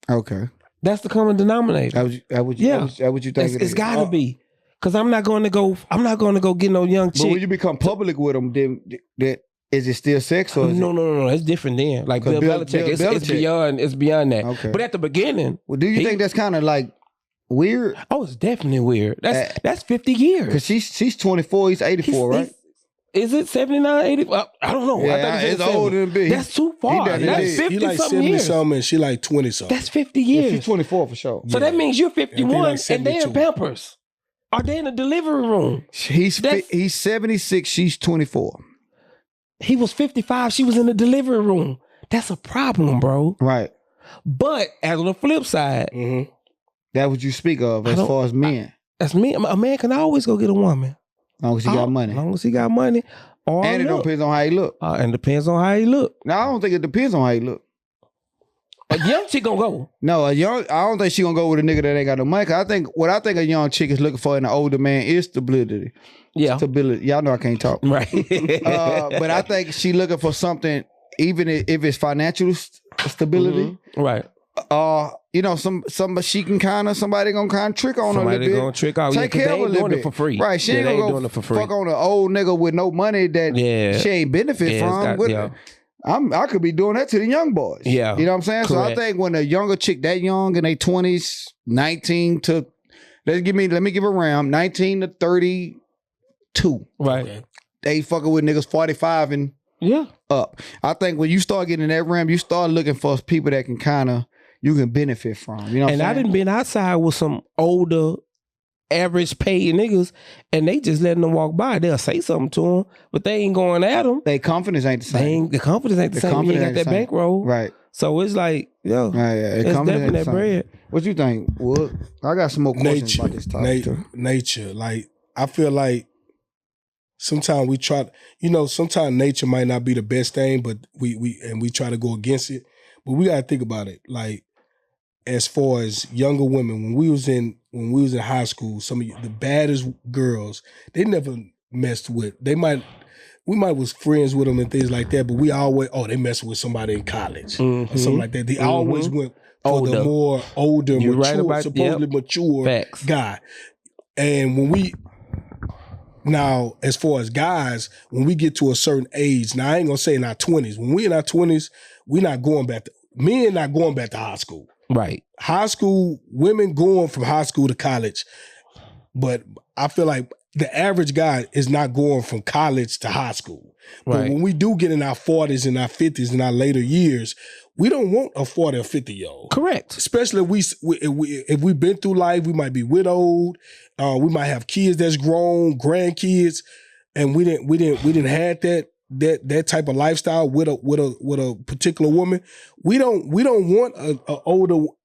Okay. That's the common denominator. How would you think it's gotta be. Cause I'm not going to go get no young chick. But when you become public with them, then is it still sex or is no? It's different then. Like Bill Belichick, it's beyond that. Okay. But at the beginning, well, do you think that's kind of like weird? Oh, it's definitely weird. That's 50 years. Cause she's 24, he's 84, right? Is it 79, 80? I don't know. Yeah, I thought it's older than big. That's too far. That's 50 he like something years. 70-something and she like 20-something. That's 50 years. Yeah, she's 24 for sure. So that means you're 51 and they're in 72. Pampers. Are they in the delivery room? He's 76, she's 24. He was 55, she was in the delivery room. That's a problem, bro. Right. But as on the flip side, that's what you speak of as far as men. That's me. A man can always go get a woman. As long as he got money. As long as he got money. And it depends on how he look. And it depends on how he look. No, I don't think it depends on how he look. A young chick gonna go. No, I don't think she gonna go with a nigga that ain't got no money. Cause what I think a young chick is looking for in an older man is stability. Yeah. Stability. Y'all know I can't talk. Right. But I think she looking for something, even if it's financial stability. Right. Somebody gonna kind of trick on her a little bit. Somebody gonna trick out. Take care of her a little bit. It for free. Right. She ain't gonna doing it for free. fuck on an old nigga with no money that she ain't benefit from. I could be doing that to the young boys. Yeah. You know what I'm saying? Correct. So I think when a younger chick that young in their 20s, 19 to, let me give a round, 19 to 32. Right. Okay. They fucking with niggas 45 and up. I think when you start getting in that realm, you start looking for people that can you can benefit from. You know what I'm saying? I done been outside with some older, average paid niggas, and they just letting them walk by. They'll say something to them, but they ain't going at them. Their confidence ain't the same. The confidence ain't the same. You ain't got that bankroll. Right. So it's like, it's definitely that bread. What you think? Well, I got some more questions about this topic. Nature. Like, I feel like sometimes we try, sometimes nature might not be the best thing, but we try to go against it. But we gotta think about it. Like, as far as younger women, when we was in high school, some of the baddest girls, they never messed with. We might was friends with them and things like that, but we always, they messing with somebody in college or something like that. They always went for the more older, supposedly mature guy. And now, as far as guys, when we get to a certain age, now I ain't gonna say in our 20s. When we in our 20s, men not going back to high school. Right. High school, women going from high school to college. But I feel like the average guy is not going from college to high school. But when we do get in our 40s and our 50s and our later years, we don't want a 40 or 50-year-old. Correct. Especially if we've been through life, we might be widowed, we might have kids that's grown, grandkids, and we didn't have that type of lifestyle with a particular woman. We don't want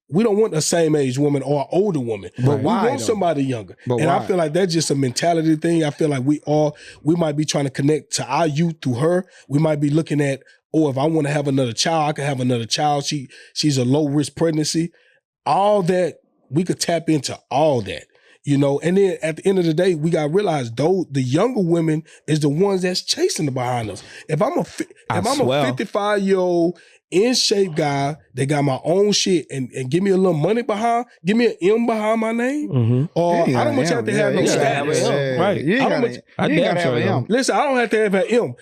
we don't want a same age woman or an older woman. But why? We want somebody younger. And I feel like that's just a mentality thing. I feel like we might be trying to connect to our youth through her. We might be looking at, if I want to have another child, I can have another child. She's a low risk pregnancy. All that, we could tap into all that. You know, and then at the end of the day, we gotta realize though the younger women is the ones that's chasing behind us. If I'm a 55-year-old in shape guy that got my own shit and give me a little money behind, give me an M behind my name, or I don't want you to have no status. Right. You ain't gotta have an M. Listen, I don't have to have an M.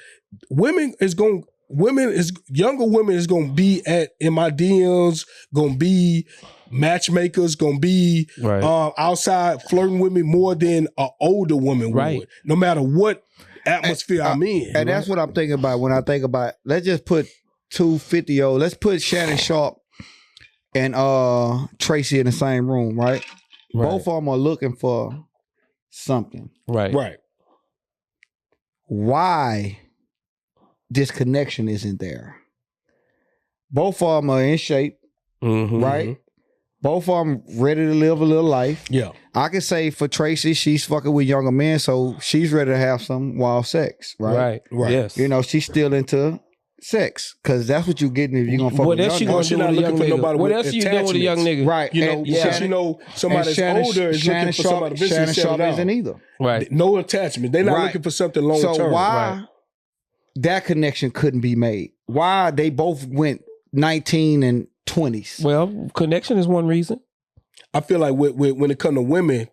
Younger women is gonna be in my DMs, gonna be matchmakers, gonna be outside flirting with me more than an older woman would, no matter what atmosphere I'm in. And that's what I'm thinking about when I think about, let's just put 250-year-old, let's put Shannon Sharpe and Tracee in the same room, right? Both of them are looking for something. Right. Why this connection isn't there? Both of them are in shape, right? Both of them ready to live a little life. Yeah. I can say for Tracee, she's fucking with younger men, so she's ready to have some wild sex, right? Right. Yes. You know, she's still into sex, because that's what you're getting if you're gonna fuck with young niggas. She's not looking for nobody. What else you doing with a young nigga? Right. You know, she know somebody that's older is looking for somebody to Shannon Sharpe down. isn't either. Right. No attachment. They're not looking for something long term. So why that connection couldn't be made? Why they both went 19 and 20s? Well, connection is one reason. I feel like when it comes to women,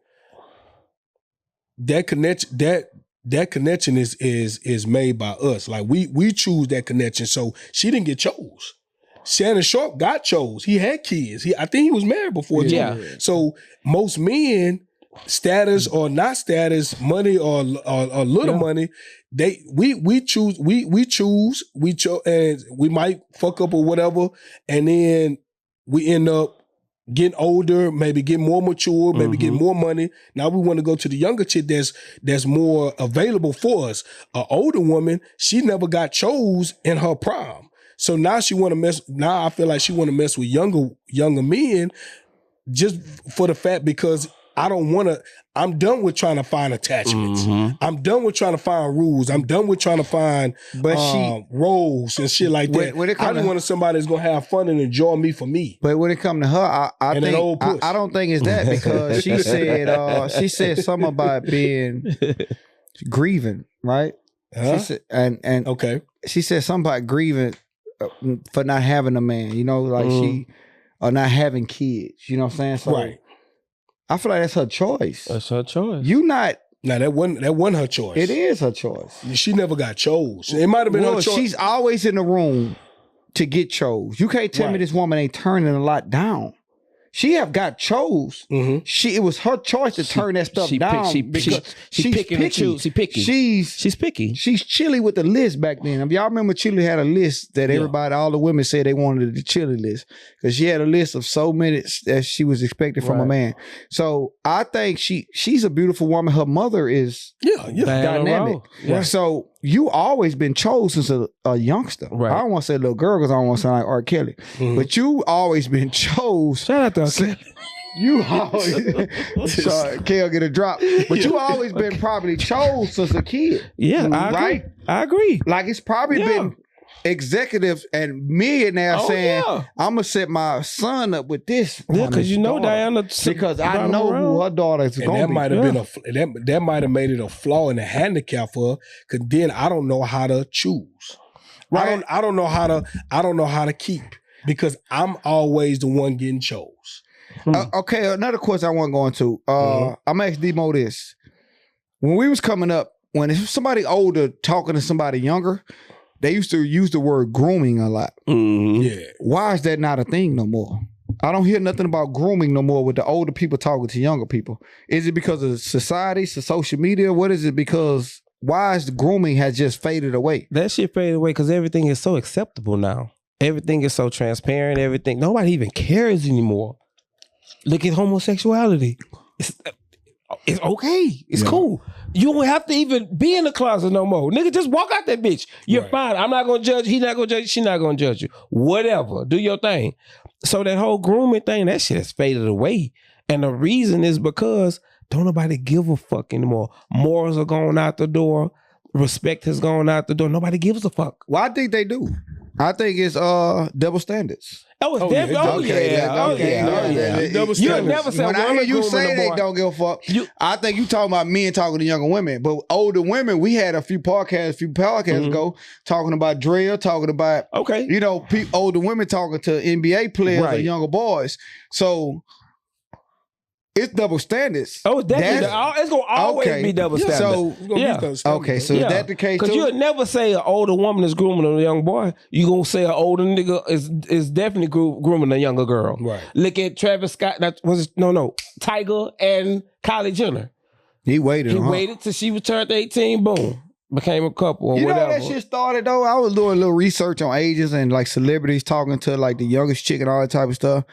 that connection is made by us. Like we choose that connection. So she didn't get chose. Shannon Sharpe got chose. He had kids. I think he was married before. Yeah. So most men, status or not status, money or little money, we choose, and we might fuck up or whatever, and then we end up getting older, maybe get more mature, maybe get more money. Now we want to go to the younger chick that's more available for us. An older woman, she never got chose in her prime. So now she want to mess. Now I feel like she want to mess with younger men, just for the fact because I don't want to. I'm done with trying to find attachments. I'm done with trying to find rules. I'm done with trying to find roles and shit like that. I just wanted somebody that's gonna have fun and enjoy me for me. But when it comes to her, I don't think it's that, because she said something about being grieving, right? She said, and okay, she said something about grieving for not having a man. You know, like she or not having kids. You know what I'm saying? So, right. I feel like that's her choice. That's her choice. You not. No, that wasn't her choice. It is her choice. She never got chose. It might have been her choice. She's always in the room to get chose. You can't tell me this woman ain't turning a lot down. She have got chose. It was her choice to turn that stuff down. She's picking and choose. She's picky. She's chilly with the list back then. Y'all remember Chili had a list that everybody, all the women said they wanted the Chili list, because she had a list of so many that she was expecting from a man. So I think she's a beautiful woman. Her mother is dynamic. So you always been chosen since a youngster. Right. I don't want to say little girl because I don't want to sound like R. Kelly. But you always been chose. Shout out to R. Kelly. You always sorry, Kel get a drop. But you always been probably chose since a kid. Yeah, I agree. Like it's probably been executives and millionaires saying, I'm gonna set my son up with this. Yeah, because you know Diana, because I know who her daughter is going to be. Might have been that might have made it a flaw and a handicap for her. Because then I don't know how to choose. Right? I don't know how to keep, because I'm always the one getting chose. Okay, another question I want to go into. I'm gonna ask D-Mo this. When we was coming up, when somebody older talking to somebody younger, they used to use the word grooming a lot. Yeah. Why is that not a thing no more? I don't hear nothing about grooming no more with the older people talking to younger people. Is it because of society, social media? What is it? Because why is the grooming has just faded away? That shit faded away because everything is so acceptable now. Everything is so transparent. Everything. Nobody even cares anymore. Look at homosexuality. It's okay. It's cool. You don't have to even be in the closet no more. Nigga, just walk out that bitch. You're fine. I'm not going to judge. He's not going to judge. She's not going to judge you. Whatever. Do your thing. So that whole grooming thing, that shit has faded away. And the reason is because don't nobody give a fuck anymore. Morals are going out the door. Respect has gone out the door. Nobody gives a fuck. Well, I think they do. I think it's double standards. Oh, it's definitely. Oh, yeah. Double You standards. never say When I hear you say they boy. don't give a fuck, I think you talking about men talking to younger women. But older women, we had a few podcasts ago talking about drill, talking about older women talking to NBA players or younger boys. So it's double standards. Oh, definitely. It's gonna always be double standards. So is that the case too? Because you'll never say an older woman is grooming a young boy. You gonna say an older nigga is definitely grooming a younger girl. Right. Look at Travis Scott. Tiger and Kylie Jenner. He waited. He waited till she returned to 18. Boom, became a couple or whatever. You know how that shit started though? I was doing a little research on ages and like celebrities talking to like the youngest chick and all that type of stuff.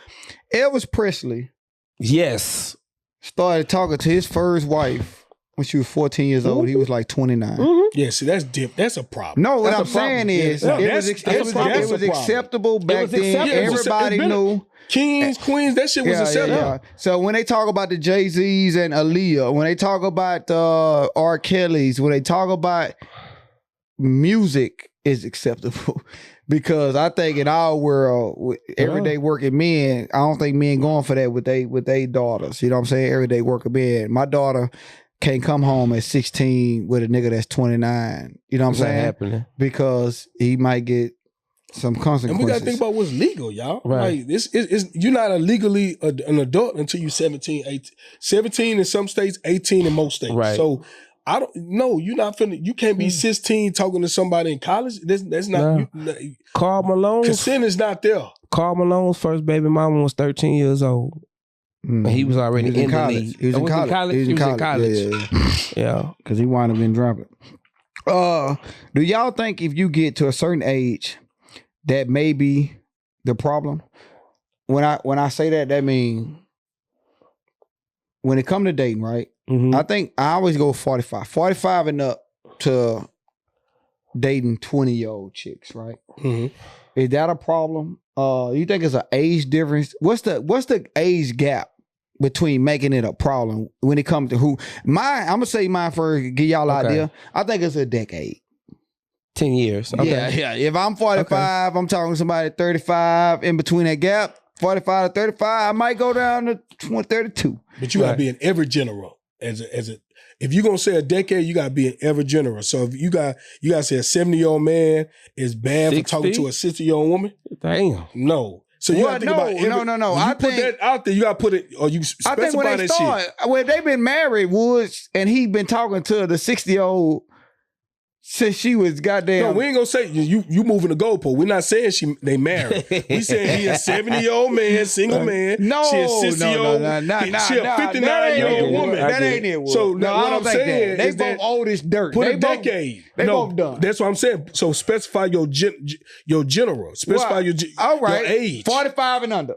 Elvis Presley. Yes. Started talking to his first wife when she was 14 years old. He was like 29. Yeah, see, that's a problem. No, what I'm saying is it was acceptable back then. Everybody knew. Kings, queens, that shit was acceptable. Yeah. So when they talk about the Jay-Z's and Aaliyah, when they talk about R. Kelly's, when they talk about music is acceptable. Because I think in our world, everyday working men, I don't think men going for that with they daughters. You know what I'm saying? Everyday working men. My daughter can't come home at 16 with a nigga that's 29. You know what I'm saying? Happening? Because he might get some consequences. And we gotta think about what's legal, y'all. Right. Like this is you're not legally an adult until you're 17, 18. 17 in some states, 18 in most states. Right. So I don't know. You're not finna. You can't be 16 talking to somebody in college. That's not. Carl Malone. Consent is not there. Carl Malone's first baby mama was 13 years old. And he was already in the league. He was in college. He was in college. Yeah. Because he wound up getting dropped. Do y'all think if you get to a certain age, that may be the problem? When I say that means when it come to dating, right? I think I always go 45. 45 and up to dating 20-year-old chicks, right? Is that a problem? You think it's an age difference? What's the age gap between making it a problem when it comes to who? I'm gonna say mine first, give y'all an idea. I think it's a decade. 10 years. Okay. Yeah. If I'm 45, I'm talking to somebody 35, in between that gap, 45 to 35, I might go down to 32. But you gotta be in every general. If you're gonna say a decade, you gotta be in every general. So if you gotta say a 70-year-old man is bad 60? For talking to a 60-year-old woman. Damn. No. So you gotta think about every, no. I think put that out there. You gotta put it, or you specify that shit. I think when they start, when they've been married, Woods, and he been talking to the 60-year-old since she was goddamn. No, we ain't gonna say you moving the goalpost. We're not saying they married. We saying he a 70-year-old man, single man. No, she a 60-year-old. She a 59-year-old woman. That ain't it. So no, what I'm saying they is both that old as dirt. Put a decade. They both done. That's what I'm saying. So specify your general. Specify your age. 45 and under.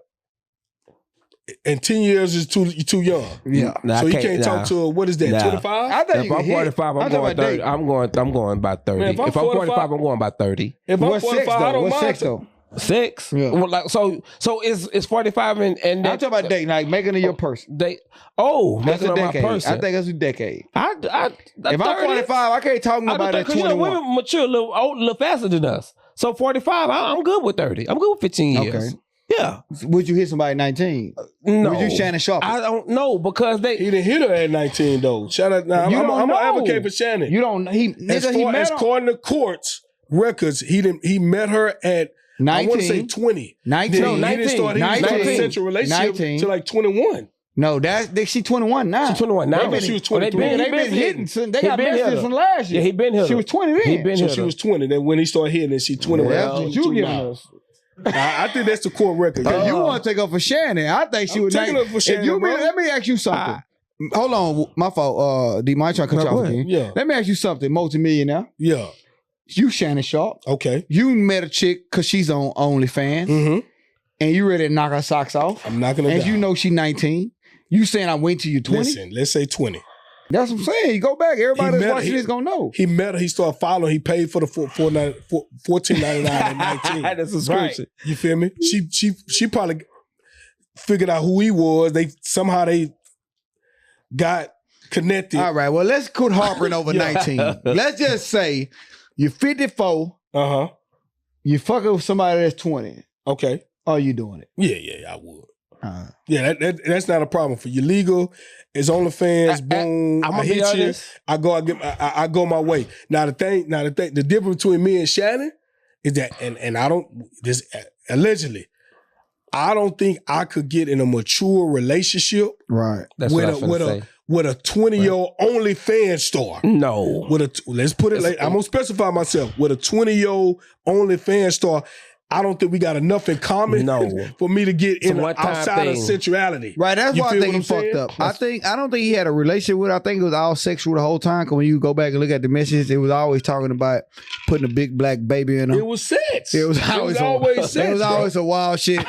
And 10 years is too young. Yeah. So you can't talk to her, what is that, 25? I think if I'm 45, I'm going 30. I'm going about 30. Man, if I'm 45, I'm going about 30. If I'm 45, I don't mind. Sex though? 6? Yeah. Well, like, so it's 45 and I'm talking about dating, like making it your person. That's a decade. Person. I think that's a decade. If I'm 45, I can't talk about that 21. Women mature a little faster than us. So 45, I'm good with 30. I'm good with 15 years. Okay. Yeah. Would you hit somebody at 19? No. Would you Shannon Sharpe? I don't know because he didn't hit her at 19 though. Shout out now. I'm gonna advocate for Shannon. You don't. As according to courts records, he met her at 19. I want to say 20. 19. No, 19. He didn't start. He was in a sexual relationship to like 21. No, she 21 now. She's 21 now. Maybe she was 23. They been hitting. They got messages from last year. Yeah, he been hitting. She was 20 then. So she was 20. Then when he started hitting, she's 21. Well, you giving us. I think that's the court record. You want to take up for Shannon? I think she would take up for Shannon. Let me ask you something. Hold on, my fault. D, I trying to cut you off again. Yeah. Let me ask you something. Multi-millionaire. Yeah. You Shannon Sharpe. Okay. You met a chick because she's on OnlyFans, and you ready to knock her socks off. I'm not gonna. And you know she 19. You saying I wait till you 20? Listen, let's say 20. That's what I'm saying. You go back. Everybody that's watching this gonna know. He met her. He started following. He paid for the $14.99 at 19. That's a subscription. Right. You feel me? She probably figured out who he was. They got connected. All right. Well, let's quit harping over 19. Let's just say you're 54. You fucking with somebody that's 20. Okay. Are you doing it? Yeah, I would. Yeah, that's not a problem for you. Legal, it's OnlyFans. Boom. I'm gonna be honest. I go my way. Now the difference between me and Shannon is that, and I don't this allegedly, I don't think I could get in a mature relationship. Right. That's what I'm say. With a 20-year-old OnlyFans star. No. Let's put it like, I'm gonna specify myself. With a 20-year-old OnlyFans star, I don't think we got enough in common for me to get in outside of sensuality. Right, that's why I think he fucked up. I don't think he had a relationship with her. I think it was all sexual the whole time. Cause when you go back and look at the messages, it was always talking about putting a big black baby in her. It was sex. It was always sex. It was always a wild shit.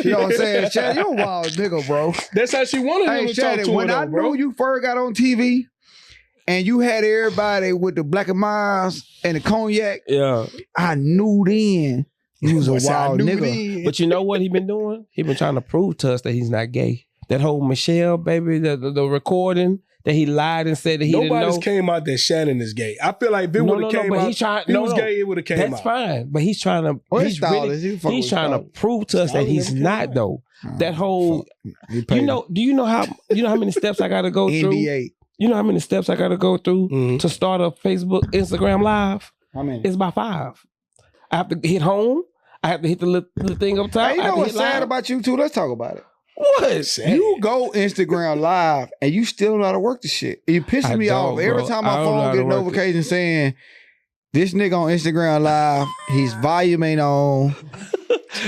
You know what I'm saying? Shannon, you're a wild nigga, bro. That's how she wanted him to Shannon, talk to when her, I bro. knew you first got on TV and you had everybody with the Black and Miles and the cognac, I knew then he was a wild nigga. But you know what he been doing? He been trying to prove to us that he's not gay. That whole Michelle, baby, the recording that he lied and said that he didn't know. Nobody's came out that Shannon is gay. I feel like if it would have came out, if he was gay, it would have came out. That's fine. But he's trying to, he's trying to prove to us that he's not though. That whole, do you know how many steps I got to go through? NDA. You know how many steps I got to go through to start a Facebook, Instagram live? How many? It's about 5. I have to hit home. I have to hit the little thing up top. Hey, you know what's sad about you too? Let's talk about it. What? Sad. You go Instagram live and you still don't know how to work the shit. It pisses me off. Every time my phone get a notification saying this nigga on Instagram live, his volume ain't on.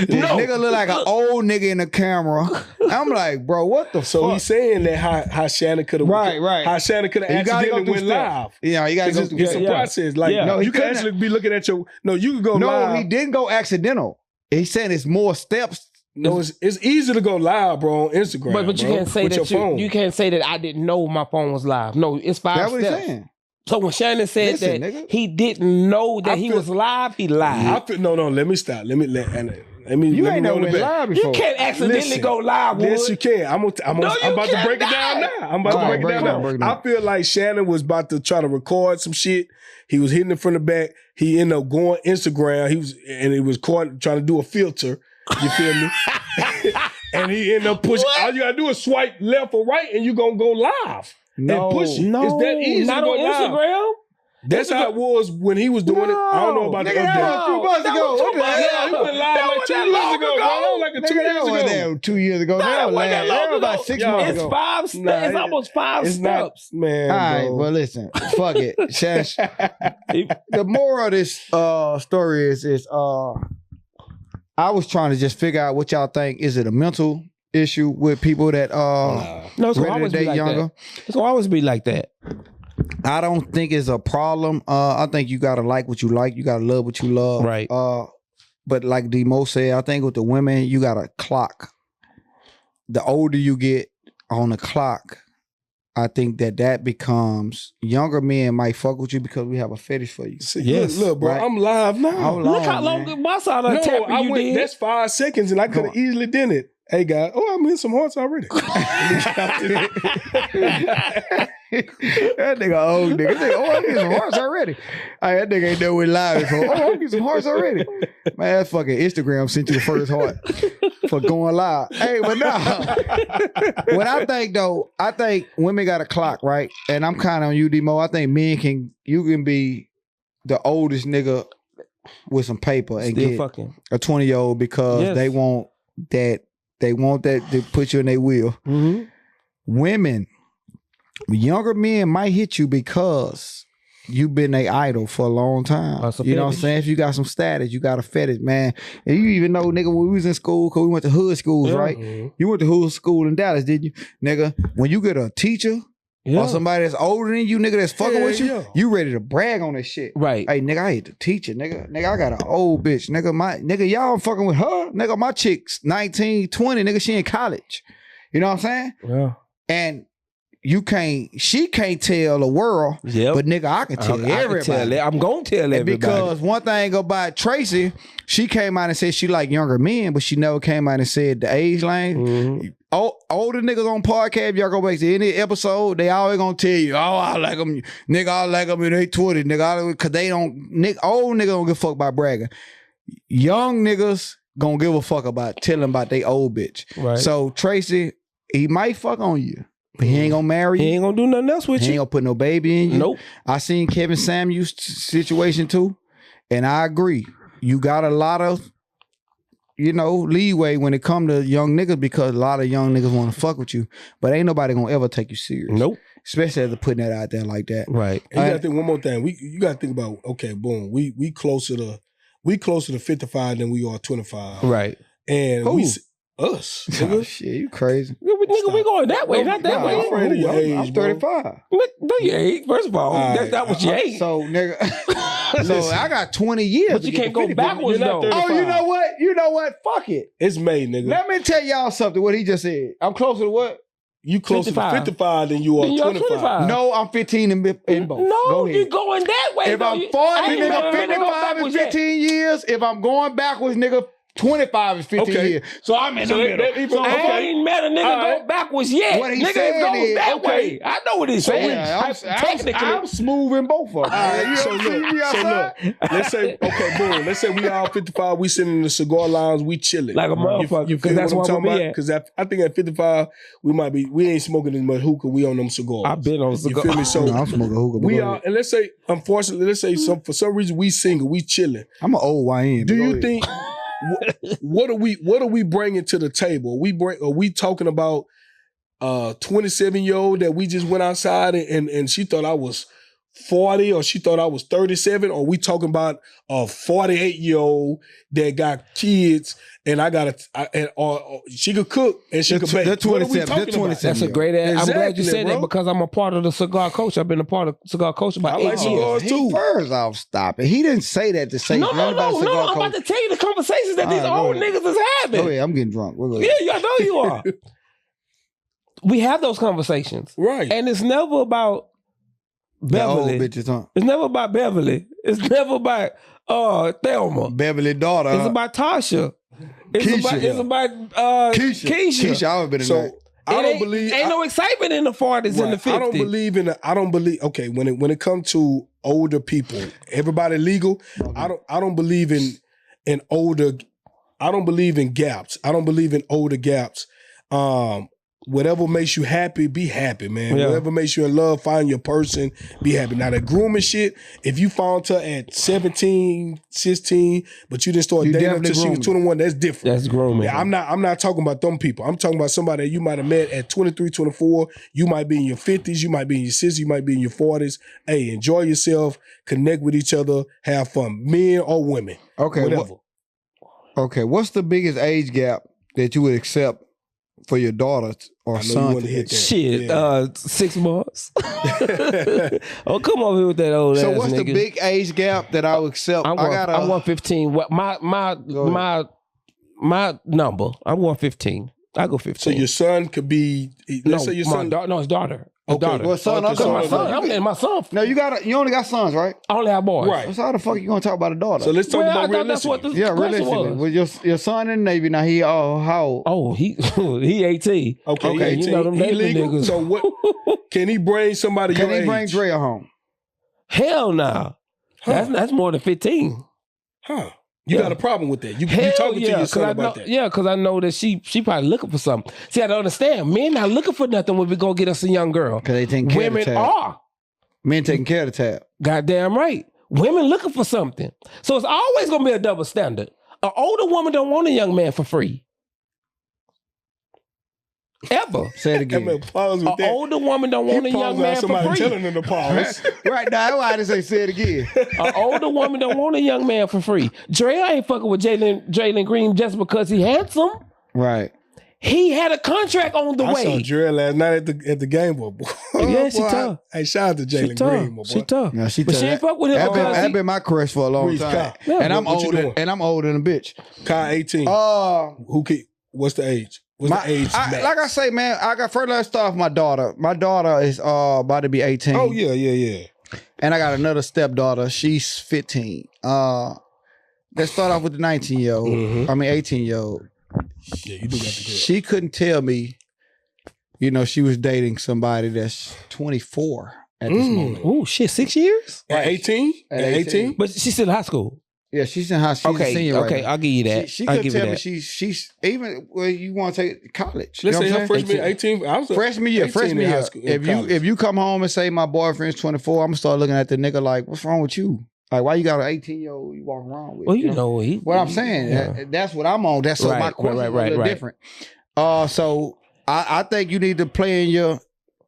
This nigga look like an old nigga in the camera. I'm like, bro, what the fuck? So he's saying that how Shannon could have how Shannon could have accidentally went live. Yeah, you gotta go through it's a process. Like you could actually be looking at your you could go live. No, he didn't go accidental. He's saying it's more steps. No, it's easy to go live, bro, on Instagram. But you can't say that you can't say that I didn't know my phone was live. No, it's 5 That's steps. What he's saying. So when Shannon said that he didn't know that he was live, he lied. No, let me stop. Let me you ain't never went live before. You can't accidentally go live. Yes, you can. I'm about to break it down now. I'm about to break it down now. I feel like Shannon was about to try to record some shit. He was hitting it from the back. He ended up going Instagram. He was caught trying to do a filter. You feel me? And he ended up pushing. All you gotta do is swipe left or right, and you gonna go live. No, and push it. It's that easy not to go on live. Instagram. That's how it was when he was doing it. I don't know about the update. That was 2 months ago. What the hell? He went live like 2 years ago. That was like 2 years ago. 2 years ago. That was about 6 months ago. It's 5 steps. It's almost 5 steps. Man, all right, well, listen. Fuck it. The moral of this story is I was trying to just figure out what y'all think. Is it a mental issue with people that no, it's gonna always be like younger? That. It's gonna always be like that. I don't think it's a problem. I think you gotta like what you like. You gotta love what you love. Right. But like Demo said, I think with the women, you got a clock. The older you get on the clock, I think that becomes younger men might fuck with you because we have a fetish for you. See, look, bro, right? I'm live now. Look how long my side of the tapper you did. That's 5 seconds, and I could have easily done it. Hey, guys. Oh, I'm in some hearts already. That nigga old nigga. Oh, I'm getting some hearts already. Hey, that nigga ain't know we live before. Oh, I'm getting some hearts already. Man, that fucking Instagram sent you the first heart for going live. Hey, but no. What I think though, I think women got a clock, right? And I'm kind of on you, D-Mo. I think men you can be the oldest nigga with some paper and still get fucking a 20-year-old because they want that to put you in their wheel. Mm-hmm. Women, younger men might hit you because you've been their idol for a long time. You know what I'm saying? If you got some status, you got a fetish, man. And you even know, nigga, when we was in school, because we went to hood schools, right? Mm-hmm. You went to hood school in Dallas, didn't you? Nigga, when you get a teacher or somebody that's older than you, nigga, that's fucking with you, you ready to brag on that shit. Right. Hey, nigga, I hate the teacher, nigga. Nigga, I got an old bitch. Nigga, y'all fucking with her. Nigga, my chick's 19, 20. Nigga, she in college. You know what I'm saying? Yeah. And she can't tell the world, but nigga, I can tell everybody. I'm gonna tell everybody. Because one thing about Tracee, she came out and said she like younger men, but she never came out and said the age lane. Mm-hmm. Older niggas on podcast, y'all go back to any episode, they always gonna tell you, oh, I like them, nigga, I like them in their 20, nigga, cause they don't, old nigga don't give a fuck about bragging. young niggas gonna give a fuck about telling about they old bitch. Right. So Tracee, he might fuck on you, but he ain't gonna marry you. He ain't gonna do nothing else with He ain't you. gonna put no baby in you. Nope. I seen Kevin Samuel's situation too, and I agree. You got a lot of, leeway when it come to young niggas because a lot of young niggas want to fuck with you, but ain't nobody gonna ever take you serious. Nope. Especially after putting that out there like that. Right. And you gotta think one more thing. You gotta think about, okay, boom, we closer to 55 than we are 25. Right. And Who? us. Oh, Nigga. shit, you crazy. Nigga, we going that way, not that Nah, way. I'm afraid of your age, I'm bro. 35. No, you ain't. First of all, All that's not what you ain't. So, nigga, so I got 20 years. But to you get can't to go 50. backwards, You're not though. 35. Oh, you know what? Fuck it. It's May, nigga. Let me tell y'all something, what he just said. I'm closer to what? You closer 55. to 55 than you are Then you're 25. 25. No, I'm 15 in both. No, Go ahead. you're going that way. If though. I'm 40, I ain't nigga, never go 55 is backwards yet. 15 years. If I'm going backwards, nigga, 25 is 15 Okay. years. So I'm in So the that- middle. that even- So I okay. ain't met a nigga All go right. backwards yet. What he Niggas said goes is, that okay. way. I know what he's saying. yeah, Technically, I'm smooth in both of them. All right, You so ever see me look, outside? let's say, okay, boom. Let's say we all 55, we sitting in the cigar lounge, we chilling. like a motherfucker. You Because feel that's what what I'm I'm talking be about? at. Because I think at 55, we ain't smoking as much hookah, we on them cigars. I've been on You cigar. feel me? So No, I'm smoking hookah. but we go are, ahead. and let's say, unfortunately, for some reason we single, we chilling. I'm an old YN. Do but go you ahead. think what are we bringing to the table? Are we talking about 27-year-old that we just went outside and she thought I was 40 or she thought I was 37? Or we talking about a 48-year-old that got kids and or she could cook and she could bake? They're What are we 27. talking They're about? 27. That's a great ass. I'm glad you Exactly, said bro. that because I'm a part of the cigar culture. I've been a part of cigar culture about I 8 like years. cigars. He too. first off, stop it. He didn't say that to say No. nothing about cigar I'm about culture. to tell you the conversations that All these right, go old ahead. niggas is having. Go ahead, I'm getting drunk. We'll go Yeah, ahead. I know you are. We have those conversations. Right. And it's never about The old Beverly. bitches, huh? It's never about Beverly. It's never about Thelma. Beverly daughter. It's about Tasha. It's Keisha. about Keisha. Keisha. Keisha always been in So that. I don't believe Ain't no excitement in the 40s and the 50s. I don't believe okay, when it comes to older people, everybody legal, I don't believe in older, I don't believe in gaps. I don't believe in older gaps. Whatever makes you happy, be happy, man. Yeah. Whatever makes you in love, find your person, be happy. Now that grooming shit, if you found her at 17, 16, but you didn't start You dating her definitely until she was grooming. 21, that's different. That's grooming. Yeah, I'm not talking about them people. I'm talking about somebody that you might have met at 23, 24. You might be in your 50s, you might be in your 60s, you might be in your 40s. Hey, enjoy yourself, connect with each other, have fun. Men or women. Okay, Whatever. Okay, what's the biggest age gap that you would accept for your daughter or I know you son wanna to hit hit? that. Shit, Yeah. 6 months. Oh, come over here with that old So ass what's nigga. the big age gap that I would accept? I'm 115. What my number? I'm 115. I go 15. So your son could be, let's say your son. his daughter. His Okay. daughter. Well, son, Okay, I'm so talking my about son. son. I'm getting my son. No, you only got sons, right? I only have boys. Right. So how the fuck you gonna talk about a daughter? So let's talk Well, I about thought that's what realistically. the yeah, question realistically, was. with your son in the Navy now, he how old? Oh, he 18. Okay, you know them he Navy legal? niggas. So what? Can he bring somebody Can your he age? bring Drea home? Hell nah. Huh. That's more than 15. Huh. You Yeah. got a problem with that. You Hell talking to your 'cause son I about know, that. Yeah, because I know that she probably looking for something. See, I don't understand. Men not looking for nothing when we go get us a young girl. Because they taking care Women of the tab. are. Men taking care of the tab. Goddamn right. Women looking for something. So it's always going to be a double standard. An older woman don't want a young man for free. Ever. Say it I'm again. gonna pause with An that. older woman don't want a He young paused man out for somebody free. telling him to pause. Right now, that's why I just say it again. An older woman don't want a young man for free. Dre ain't fucking with Jalen Green just because he handsome. Right. He had a contract on the I way. saw Dre last night at the game, boy. Yeah, she Boy, tough. Hey, shout out to She Jalen tough. Green, my boy. She tough. Yeah, she But she tough. ain't fuck with him That because been, he- been my crush for a long Reese, time. Kyle. Yeah, and I'm what you older. doing? And I'm older than a bitch. Kai 18. What's the age? What's the age? max? Like I say, man, let's start with my daughter. My daughter is about to be 18. Oh yeah. And I got another stepdaughter. She's 15. Let's start off with the 19-year-old. Mhm. 18-year-old. Yeah, you do got the girl. She couldn't tell me, she was dating somebody that's 24 at this moment. Oh shit, 6 years? At 18? At At 18? 18? But she's still in high school. Yeah, she's in high school. She's a senior right okay, now. I'll give you that. She I'll could give tell you me that. she's even you want to take college. Let's say you know her what I'm saying? freshman 18. I was Freshman year, 18 in high year. school, in college. If you come home and say my boyfriend's 24, I'm gonna start looking at the nigga like, what's wrong with you? Like, why you got an 18-year-old you walking around with? Well, you know what I'm saying. That's what I'm on. That's so my question is a little different. So I think you need to play in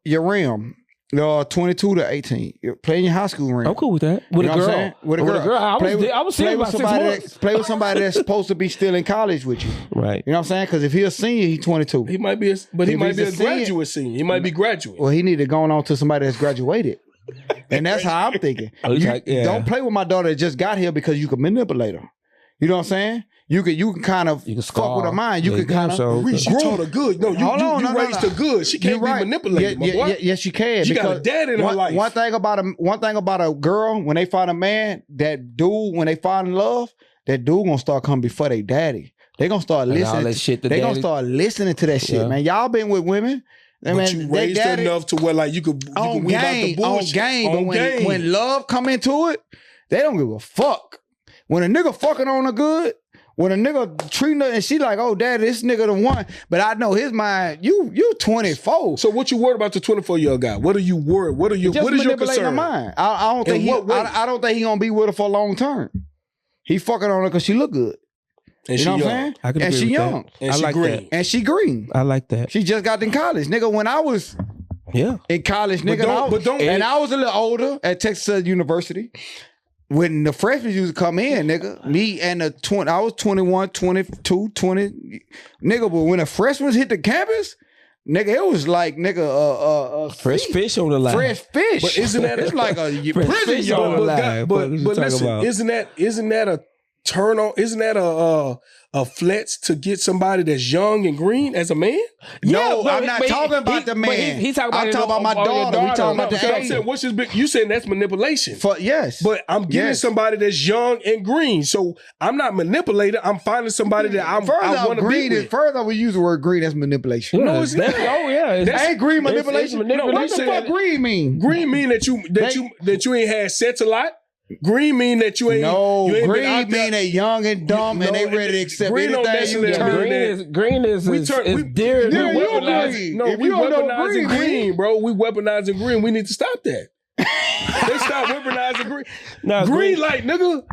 your realm. 22 to 18. You're playing your high school ring. I'm cool with that. With a girl. With a girl. I was serious about 6 months. Play with somebody that's supposed to be still in college with you. Right. You know what I'm saying? Because if he's a senior, he's 22. He might be, he might be a graduate senior. He might be graduate. Well, he need to go on to somebody that's graduated. And that's how I'm thinking. Don't play with my daughter that just got here because you can manipulate her. You know what I'm saying? You can kind of fuck with her mind. You can kind of she told her good. No, you raised her good. She can't be manipulated, my boy. Yes, she can. She got a dad in her life. One thing about a girl, when they find a man, that dude, when they fall in love, that dude gonna start coming before they daddy. They gonna start listening. They gonna start listening to that shit, man. Y'all been with women. But you raised her enough to where like you could weed out the bullshit. But when love come into it, they don't give a fuck. When a nigga fucking on her good, when a nigga treating her and she like, oh, daddy, this nigga the one. But I know his mind, you 24. So what you worried about the 24-year-old guy? What are you worried? What is your concern? Her mind. I don't think he gonna be with her for long term. He fucking on her because she look good. And you know what I'm saying? And she young. And she green. And she green. I like that. She just got in college. Nigga, when I was in college, nigga, I was a little older at Texas University. When the freshmen used to come in, nigga, me and I was 21, 22, 20. Nigga, but when the freshmen hit the campus, nigga, it was like, nigga, fresh fish on the line. Fresh fish. But isn't that it's like a prison yard? But listen, isn't that a turn on? Isn't that a flex to get somebody that's young and green as a man? No, I'm not talking about the man. He's talking about I'm talking about my daughter. We talking about the age. What's his big? You saying that's manipulation? Yes, but I'm getting somebody that's young and green. So I'm not manipulating. I'm finding somebody that I want to be with. Further, we use the word green. That's manipulation. No, it's not. Oh yeah, that ain't green manipulation. No, what the fuck green mean? Green mean that you ain't had sex a lot. Green mean that you ain't. No, you ain't green mean they young and dumb and they ready to accept green anything. Green is dear. We weaponizing green, bro. We weaponizing green. We need to stop that. They stop weaponizing green. No, green light, nigga.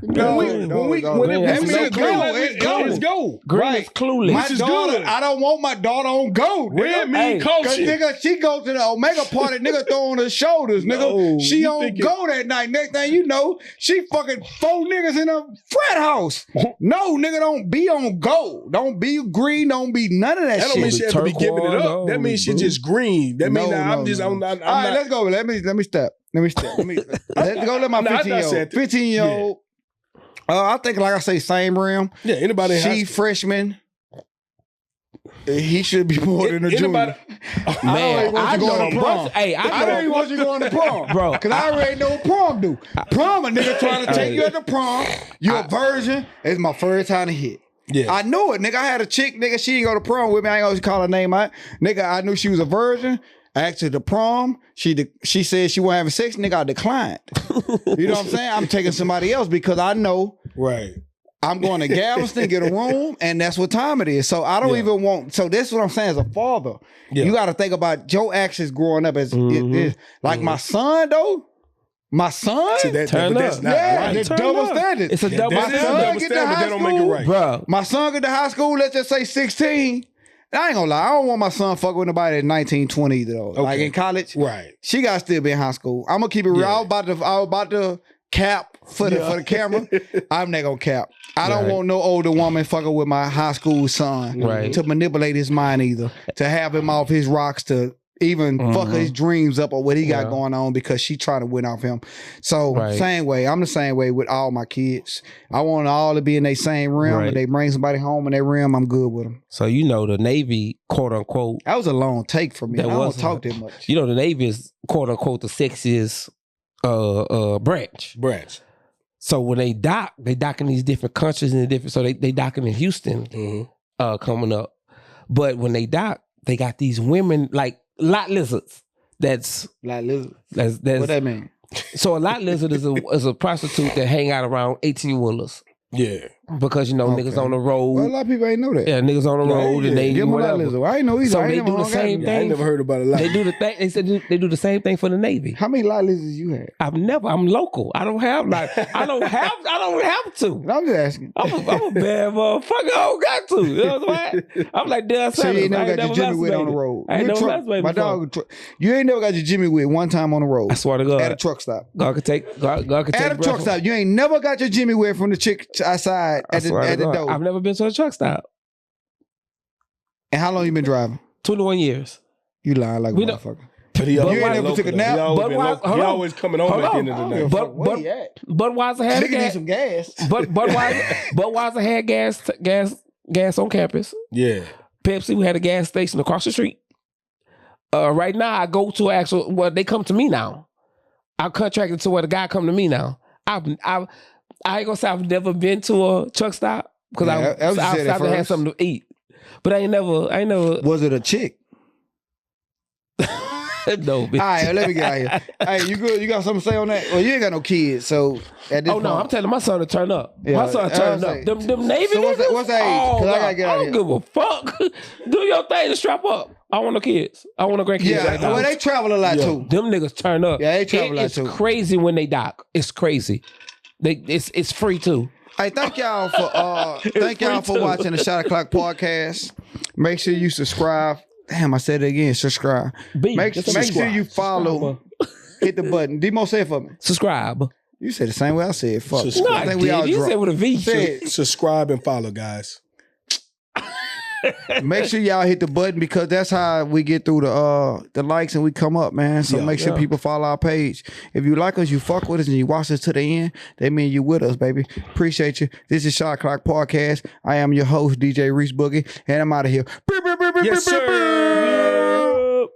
It's gold. Green is clueless. My daughter, I don't want my daughter on gold. Red mean coaching. Nigga, she goes to the Omega party, nigga throw on her shoulders, nigga. She on gold that night. Next thing you know, she fucking 4 niggas in a frat house. No, nigga, don't be on gold. Don't be green. Don't be none of that shit. That don't mean she has to be giving it up. That means she just green. That means I'm just. All right, let's go. Let me step. Let's go. Let my 15-year-old. I think, like I say, same realm. Yeah, anybody. She freshman. He should be more than a junior. Man, I don't even want you going to prom, bro. Because I already know what prom do. Prom, a nigga trying to take you at the prom. You a virgin. It's my first time to hit. Yeah. I knew it, nigga. I had a chick, nigga. She didn't go to prom with me. I ain't always call her name out. Nigga, I knew she was a virgin. I asked her to prom. She said she wasn't having sex. Nigga, I declined. You know what I'm saying? I'm taking somebody else because I know I'm going to Galveston, get a room, and that's what time it is. So I don't even want. So this is what I'm saying as a father. Yeah. You got to think about your actions growing up as like my son though. My son? See, that's not right. It's double standard. It's a double standard. My son get to high school. Make it right. Bro. My son get to high school, let's just say 16. I ain't gonna lie, I don't want my son fucking with nobody at 19, 20 either though. Okay. Like in college, she gotta still be in high school. I'm gonna keep it real. I was about to cap for the camera. I'm not gonna cap. I don't want no older woman fucking with my high school son to manipulate his mind either. To have him off his rocks, to even fuck his dreams up or what he got going on because she trying to win off him. So same way. I'm the same way with all my kids. I want all to be in their same realm. If they bring somebody home in their realm, I'm good with them. So you know the Navy, quote unquote. That was a long take for me. I don't talk that much. You know the Navy is quote unquote the sexiest branch. So when they dock in these different countries and different. So they docking in Houston coming up. But when they dock, they got these women like lot lizards. That's lot lizards. That's what that mean? So a lot lizard is a prostitute that hang out around 18-wheelers. Yeah. because niggas on the road. Well, a lot of people ain't know that. Yeah, niggas on the road and they Give them a lot, whatever. Lizzo. I ain't know either. So I ain't they never do the hung out same with I ain't thing. never heard about a lot. They do the thing. They said they do the same thing for the Navy. How many lot Lizzos you had? I'm local. I don't have I don't have to. No, I'm just asking. I'm a bad motherfucker. I don't got to. You know what I'm saying? I'm like Dan So Sanders. you ain't never I got your Jimmy Wit on the road. I ain't You never truck- masturbated My before. dog, you ain't never got your Jimmy Wit one time on the road. I swear to God. At a truck stop. God could take At a truck stop. You ain't never got your Jimmy Wit from the chick outside at the door. I've never been to a truck stop. And how long you been driving? 21 years. You lying like a We know- motherfucker. But he You always ain't been never local, took a though. nap? He always But been why- local. hold He on. always coming home Hold at the on. end of the I don't night. give a But- fuck where but- he at. Budweiser had Nigga need gas. some gas. Budweiser had gas on campus. Yeah. Pepsi, we had a gas station across the street. Right now, I go to they come to me now. I'm contracted to where the guy come to me now. I ain't gonna say I've never been to a truck stop because Yeah, that was I you said at stopped to have first. something to eat. But I ain't never. Was it a chick? No, bitch. All right, let me get out of here. Hey, you good? You got something to say on that? Well, you ain't got no kids, so at this Oh no, point- I'm telling my son to turn up. Yeah, My son I turned was up. like- Them Navy So what's niggas? that age? 'Cause I gotta get out I of don't here. give a fuck. Do your thing to strap up. I want no kids. I want no grandkids Yeah, right now. well, they travel a lot too. Them niggas turn up. Yeah, they travel a lot It's too. crazy when they dock. It's crazy. It's free too. Hey, thank y'all for too. watching the Shot O'Clock podcast. Make sure you subscribe. Damn, I said it again. Subscribe. Make sure you follow. Hit the button. Demo, say it for me. Subscribe. You said the same way I said. Fuck. Subscribe. No, I I think we all did. You drunk. said with a V. Said- Subscribe and follow, guys. Make sure y'all hit the button because that's how we get through the likes and we come up, man. So Yeah, make sure people follow our page. If you like us, you fuck with us, and you watch us to the end, that mean you with us, baby. Appreciate you. This is Shot O'Clock Podcast. I am your host, DJ Reese Boogie, and I'm out of here. Yes, sir.